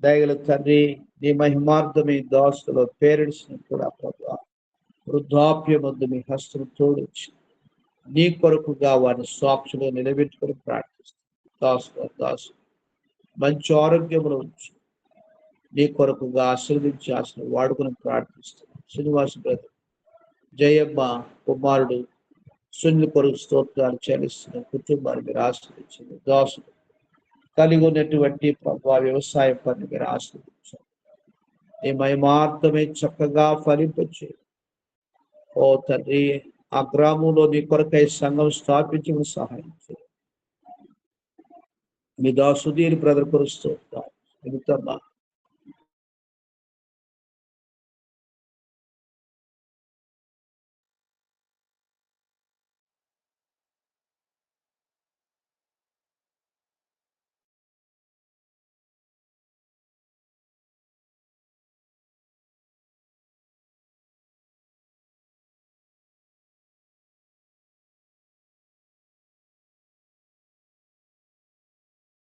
దయగల తండ్రి, నీ మహిమార్థమే దాసులో పేరెంట్స్ ని కూడా ప్రభా వృద్ధాప్యం వద్ద మీ హస్తం తోడించి నీ కొరకుగా వారిని సాక్షులు నిలబెట్టుకొని ప్రార్థిస్తాం. దాసు మంచి ఆరోగ్యంలో ఉంచి నీ కొరకుగా ఆశీర్వదించి ఆశలు వాడుకుని ప్రార్థిస్తున్నాం. శ్రీనివాస బ్రదర్ జయమ్మ కుమారుడు సున్నిల కొరకు స్తోత్రాలు చెల్లిస్తున్న కుటుంబాన్ని మీరు ఆశీర్వదించండి. దాసులు కలిగి ఉన్నటువంటి ప్రభావ వ్యవసాయ పని మీరు ఆశీర్వదించండి. నీ మహిమార్థమే చక్కగా ఫలింపచే. ఓ తండ్రి, ఆ గ్రామంలో నీ కొరకై సంఘం స్థాపించడం సహాయం చేయండి. మీ దాసుదీని బ్రదర్ కొరకు స్తోత్రాలు. మిగతా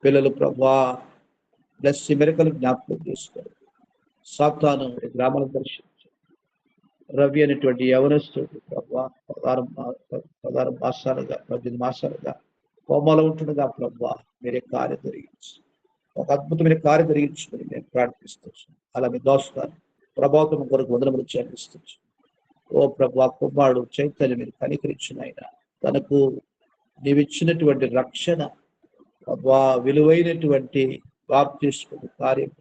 పిల్లలు ప్రభా ప్లస్ మెరకలు జ్ఞాపకం చేసుకోండి. సాతాను గ్రామాలను దర్శించు. రవి అనేటువంటి యవనస్తుడు ప్రభా 16 మాసాలుగా 18 మాసాలుగా కోమలో ఉంటుండగా ప్రభా మీరే కార్యం జరిగించి ఒక అద్భుతమైన కార్యం జరిగించుకొని మేము ప్రార్థిస్తున్నాం. అలా మీ దోషాలు ప్రభావం కొరకు వందనములు చెల్లిస్తున్నాం. ఓ ప్రభా, కుమారుడు చైతన్యం మీరు కనికరించిన ఆయన తనకు నీవిచ్చినటువంటి రక్షణ ప్రభా విలువైనటువంటి బాప్తిస్మ కార్యం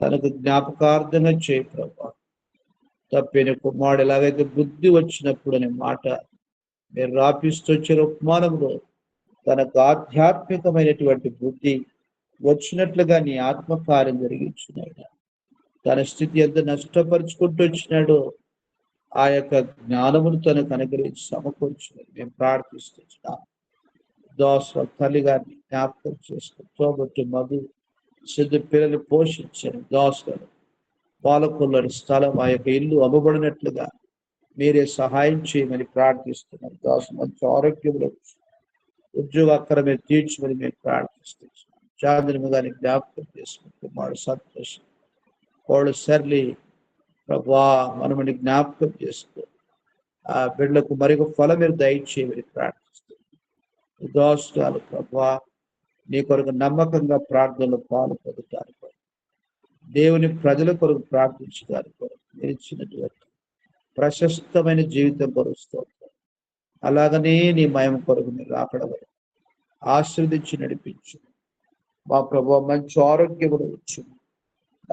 తనకు జ్ఞాపకార్థంగా చేయి ప్రభా. తప్పిన కుమారుడు ఎలాగైతే బుద్ధి వచ్చినప్పుడు అనే మాట మీరు రాపిస్తూ వచ్చిన ఉపమానంలో తనకు ఆధ్యాత్మికమైనటువంటి బుద్ధి వచ్చినట్లుగా నీ ఆత్మకార్యం జరిగించున్నాడు. తన స్థితి ఎంత నష్టపరుచుకుంటూ వచ్చినాడో ఆ యొక్క జ్ఞానమును తనకు అనుగ్రహించి సమకూర్చున్నది మేము ప్రార్థిస్తున్నాం. దోస తల్లి గారిని జ్ఞాపకం చేసుకుని తోబట్టి మధు సిద్ధు పిల్లలు పోషించారు. దోసలు పాలకొల్లని స్థలం ఆ యొక్క ఇల్లు అమ్మబడినట్లుగా మీరే సహాయం చేయమని ప్రార్థిస్తున్నారు. దోస మంచి ఆరోగ్యంలో ఉద్యోగాక్కర మీరు తీర్చమని మేము ప్రార్థిస్తున్నాం. చాంద్రము గారిని జ్ఞాపకం చేసుకుంటూ మాడు సంతోషం కోళ్ళు సర్లి ప్రభా మనమని జ్ఞాపకం చేసుకో. ఆ బిడ్డలకు మరొక ఫలం మీరు దయచేయమని ప్రార్థిస్తున్నాం. దోషాలు ప్రభా నీ కొరకు నమ్మకంగా ప్రార్థనలో పాలు పొందుతారు. దేవుని ప్రజల కొరకు ప్రార్థించడానికి కొరకు నిలిచినటువంటి ప్రశస్తమైన జీవితం కొరుస్తారు. అలాగనే నీ మహిమ కొరకు మీరు రాకడవరు ఆశీర్వదించి నడిపించు. మా ప్రభు మంచి ఆరోగ్యం వచ్చు.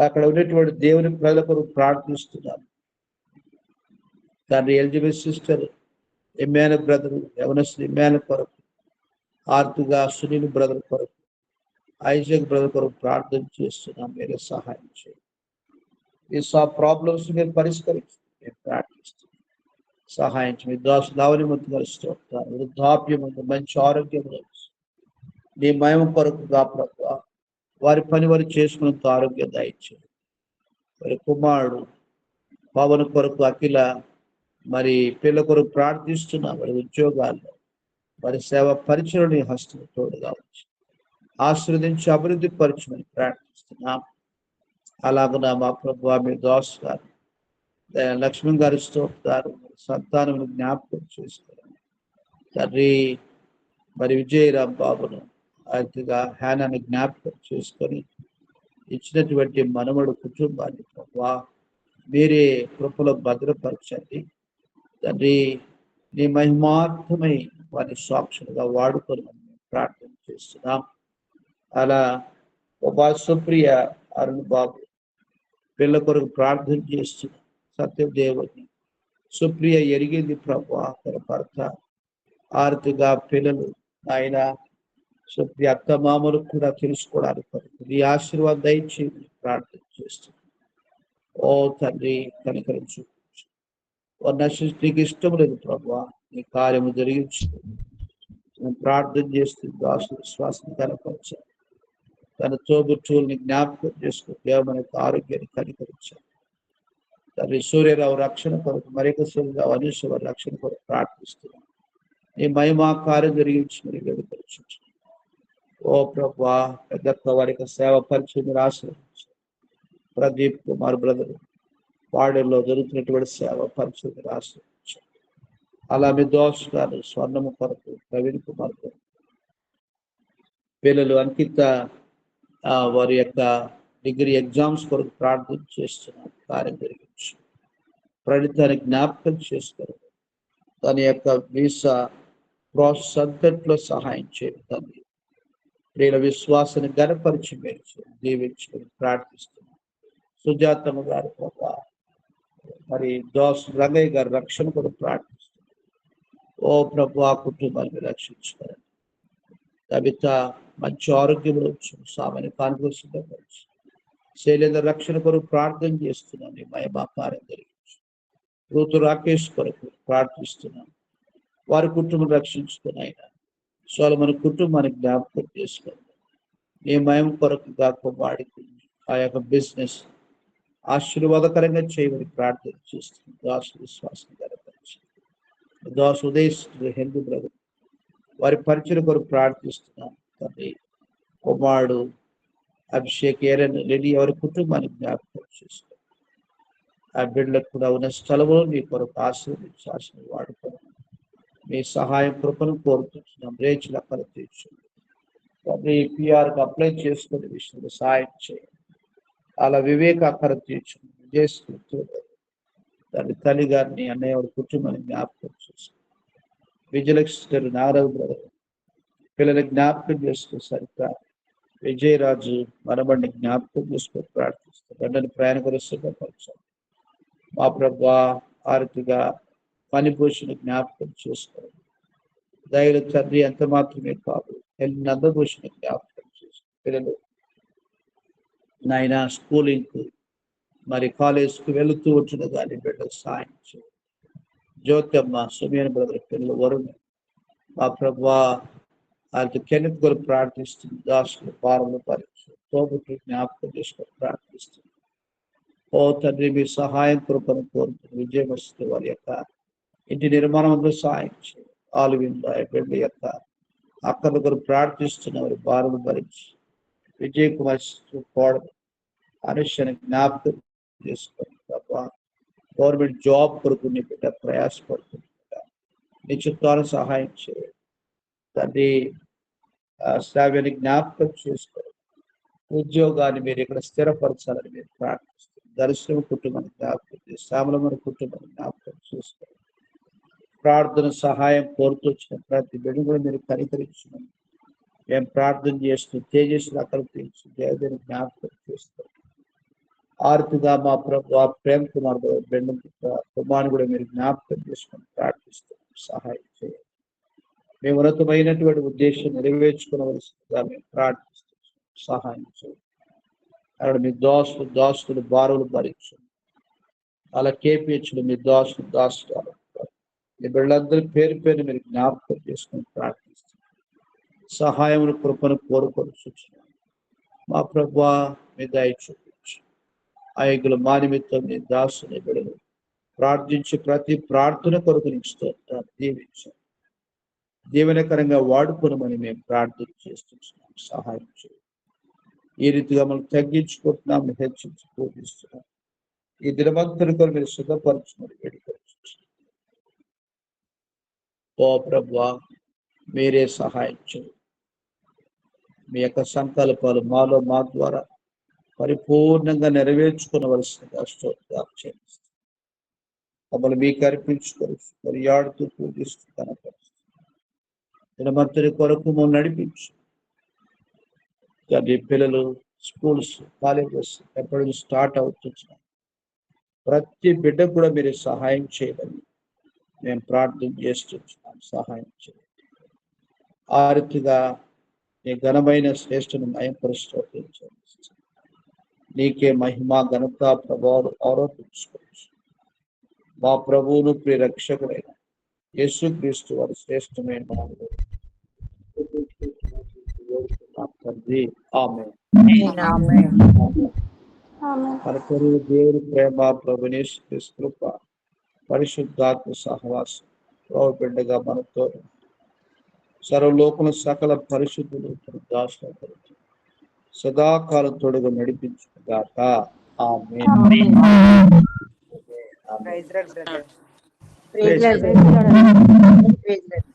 అక్కడ ఉన్నటువంటి దేవుని ప్రజల కొరకు ప్రార్థిస్తున్నారు. తండ్రి ఎలిజబెత్ సిస్టర్ ఎమ్మాన బ్రదరు యవనశ్రీ ఎమ్మాన కొరకు, ఆర్తుగా సునీల్ బ్రదర్ కొరకు, ఐజక్ బ్రదర్ కొరకు ప్రార్థన చేస్తున్నాం. మీరే సహాయం చేయండి. ఈ ప్రాబ్లమ్స్ మీరు పరిష్కరించి మేము ప్రార్థిస్తున్నాం. సహాయం చేయండి. దాసు లావని మంది కలుస్తూ ఉంటారు. వృద్ధాప్యం మంచి ఆరోగ్యం నీ మహిమ కొరకుగా ప్రభు వారి పని వారు చేసుకున్నంత ఆరోగ్యం దయచేయండి. మరి కుమారుడు పవన్ కొరకు అఖిల మరి పిల్ల కొరకు ప్రార్థిస్తున్నా. మరి ఉద్యోగాల్లో మరి సేవ పరిచయని హస్తం తోడుగా వచ్చి ఆశీర్వదించి అభివృద్ధి పరచమని ప్రార్థిస్తున్నాం. అలాగున మా ప్రభు మీ దాసు గారు లక్ష్మణ్ గారి స్తోత్రాలు, సంతానం జ్ఞాపకం చేసుకోవడం తండ్రి. మరి విజయరామ్ బాబును అతిగా హ్యానాన్ని జ్ఞాపకం చేసుకొని ఇచ్చినటువంటి మనవడు కుటుంబాన్ని ప్రభా మీరే కృపలో భద్రపరచండి తండ్రి. నీ మహిమార్థమై వారి సాక్షులుగా వాడుకొని ప్రార్థన చేస్తున్నాం. అలా ప్రభా సుప్రియ అరుణ్ బాబు పిల్ల కొరకు ప్రార్థన చేస్తున్నాం. సత్యదేవుని సుప్రియ ఎరిగింది ప్రభా తన భర్త ఆర్తిగా పిల్లలు ఆయన సుప్రియ అత్త మామలు కూడా తెలుసుకోవడానికి నీ ఆశీర్వాదం దయచేసి ప్రార్థన చేస్తున్నాం. ఓ తండ్రి కనికరించు. నీకు ఇష్టం లేదు ప్రభా, నీ కార్యము జరిగించు. నేను ప్రార్థన చేస్తూ దాసు విశ్వాసం కనపరచాలి. తన తోబుట్టువుల్ని జ్ఞాపకం చేసుకుని దేవమనకు ఆరోగ్యాన్ని కనికరించాలి తండ్రి. సూర్యరావు రక్షణ కొరకు, మరొక సూర్యరావు అనీశ్వర రక్షణ కొరకు ప్రార్థిస్తున్నాను. నీ మహిమా కార్యం జరిగించి మీరు వెలుపరచు. ఓ ప్రభా పెద్ద వారికి సేవ పరిచయం మీరు ఆశ్రయించారు. ప్రదీప్ కుమార్ బ్రదర్ వాడల్లో జరుగుతున్నటువంటి సేవ పరిచయం మీరు ఆశ్రయించారు. అలా మీ దోషాలు స్వర్ణము కొరకు, ప్రవీణ్ కుమార్ కొరకు, పిల్లలు అంకిత వారి యొక్క డిగ్రీ ఎగ్జామ్స్ కొరకు ప్రార్థన చేస్తున్నారు. కార్యం జరిగించు. ప్రణితాన్ని జ్ఞాపకం చేసుకోరు. తన యొక్క వీసా ప్రాసెస్ అంతట్లో సహాయం చేయండి. ప్రియుల విశ్వాసాన్ని గణపరిచి మేర్చి దీవించుకొని ప్రార్థిస్తున్నాను. సుజాతమ్మ గారు మరి దోస్ రంగయ్య గారి రక్షణ కూడా ప్రార్థిస్తున్నారు. ఓ ప్రభు ఆ కుటుంబాన్ని రక్షించుకోండి. కవిత మంచి ఆరోగ్యంలో సామాన్య కాన్వర్సిపరిచి శైలేంద్ర రక్షణ కొరకు ప్రార్థన చేస్తున్నాను. మహిమా కార్యం జరిగించు. ఋతు రాకేష్ కొరకు ప్రార్థిస్తున్నాను. వారి కుటుంబం రక్షించుకుని ఆయన సోలమన్ కుటుంబాన్ని జ్ఞాపకం చేసుకోండి. నీ మహిమ కొరకు కాక వాడికి ఆ యొక్క బిజినెస్ ఆశీర్వాదకరంగా చేయమని ప్రార్థన చేస్తుంది. దాసు విశ్వాసం కనపరిచి దాసు ఉదయిస్తుంది హిందూ బ్రదర్ వారి పరిచయం కొరకు ప్రార్థిస్తున్నాను తండ్రి. కుమారుడు అభిషేక్ ఏరన్ రెడ్డి వారి కుటుంబాన్ని జ్ఞాపకం చేసుకోండి. ఆ బిడ్డలకు కూడా ఉన్న స్థలంలో మీ కొరకు ఆశీర్వదించాల్సిన వాడుకోండి. మీ సహాయం కృపను కోరుతున్నాం. రేచుల అక్కడ తీర్చండి. పిఆర్కి అప్లై చేసుకునే విషయంలో సహాయం చేయండి. అలా వివేక అక్కడ తీర్చండి. విజయశ్రీ దాని తల్లి గారిని అన్నయ్య వారి కుటుంబాన్ని జ్ఞాపకం చేసుకోండి. విజయలక్ష్మి నాగరాజు బ్రదర్ పిల్లల జ్ఞాపకం చేసుకో. సరిగ్గా విజయరాజు మనబడిని జ్ఞాపకం చేసుకొని ప్రార్థిస్తాం. బండని ప్రయాణ కొరపరచాలి. మా ప్రభా ఆరతిగా పని పోషణ జ్ఞాపకం చేసుకోండి. దయలు తండ్రి ఎంత మాత్రమే కాదు వెళ్ళిన అందభూషణ జ్ఞాపకం చేసుకోండి. పిల్లలు నాయన స్కూలింగ్కు మరి కాలేజ్కి వెళుతూ వచ్చిన దాన్ని బిడ్డలు సాయం చేయండి. జ్యోతమ్మ సుమేన బ్రదర్ పిల్లలు వరుణ్ మా ప్రభా వాళ్ళకి కెనెత్ కొరకు ప్రార్థిస్తుంది. దాసులు పారలు పరీక్ష తోబుట్టు జ్ఞాపకం చేసుకొని ప్రార్థిస్తుంది. ఓ తండ్రి మీ సహాయం కృపను కోరుతుంది. విజయం వస్తే వారి యొక్క ఇంటి నిర్మాణంలో సహాయం చేయండి. ఆలువింద బిడ్డ యొక్క అక్కడి కొరకు ప్రార్థిస్తున్న వారి భారను భరించి విజయ్ కుమార్ కోడలు అనుష్యని జ్ఞాపకం చేసుకొని ప్రభా గవర్నమెంట్ జాబ్ కొరకు నీ బిడ్డ ప్రయాసపడుతుంది. నీ చిత్తాను సహాయం చేయండి తండ్రి. శ్రావ్యాన్ని జ్ఞాపకం చేసుకొని ఉద్యోగాన్ని మీరు ఇక్కడ స్థిరపరచాలని మీరు ప్రార్థిస్తారు. దర్శనం కుటుంబాన్ని జ్ఞాపకం చేసి శ్యామలమైన కుటుంబాన్ని జ్ఞాపకం చేసుకోండి. ప్రార్థన సహాయం కోరుతూ వచ్చిన ప్రతి బిడ్డ కూడా మీరు కనికరించమని మేము ప్రార్థన చేస్తూ తేజస్సులు అక్కడ తీర్చి దేవదేవుని జ్ఞాపకం చేస్తాం. ఆర్తిగా మా ప్రభు ప్రేమ్ కుమార్ బిడ్డ కుమారుని కూడా మీరు జ్ఞాపకం చేసుకొని ప్రార్థిస్తాం. సహాయం చేయండి. మేము ఉన్నతమైనటువంటి ఉద్దేశం నెరవేర్చుకోవలసిందిగా మేము ప్రార్థిస్తాం. సహాయం చేయండి. అక్కడ మీ దాసులు బారులు భరించండి. అలా కేపీహెచ్లు మీ దాసులు మీ బిడ్డలందరూ పేరు పేరు మీరు జ్ఞాపకం చేసుకొని ప్రార్థిస్తాం. సహాయమును కృపను కోరుకొని సూచన మా ప్రభువా మీ దయ చూపించు. ఆయకులు మా నిమిత్తం మీ దాసుని బిడ్డలు ప్రార్థించి ప్రతి ప్రార్థన కొరకు నీకు స్తోత్రాలు దీవించాం. దీవెనకరంగా వాడుకోనమని మేము ప్రార్థన చేస్తున్నాం. సహాయం చేయండి. ఈ రీతిగా మనం తగ్గించుకుంటున్నాం, హెచ్చించి పూజిస్తున్నాం. ఈ దినవంతుని కొరకు మీరు సిద్ధపరచుకుని వేడుకోవచ్చు. ఓ ప్రభువా, మీరే సహాయం చేయండి. మీ యొక్క సంకల్పాలు మాలో మా ద్వారా పరిపూర్ణంగా నెరవేర్చుకునవలసిందిగా స్తోత్రాలు చేస్తాం. మమ్మల్ని మీకు అర్పించుకొని మర్యాదతో పూజిస్తూ కనపరుస్తూ దినవంతుని కొరకు మమ్మల్ని నడిపించు. కానీ పిల్లలు స్కూల్స్, కాలేజెస్ ఎప్పటి స్టార్ట్ అవుతున్నాయి, ప్రతి బిడ్డకు కూడా మీరు సహాయం చేయమని మేము ప్రార్థన చేస్తున్నాం. సహాయం చేయండి. ఆ రీతిగా నీ ఘనమైన శ్రేష్ఠను మయంపరుస్తూ నీకే మహిమ, ఘనత, ప్రభావాలు ఆరోపించుకోవచ్చు. మా ప్రభువును ప్రియ రక్షకుడైన యేసుక్రీస్తు వారి శ్రేష్టమైన నామములో తండ్రి, ఆమేన్. మన కొరకు దేవుని ప్రేమ, ప్రభుని యేసుక్రీస్తు కృప, పరిశుద్ధాత్మ సహవాసం బిడ్డగా మనతో సర్వలోకముల సకల పరిశుద్ధులు దాసులు సదాకాలం తోడుగా నడిపించుగాక. ఆమేన్. Praise the Lord, brother. Praise the Lord.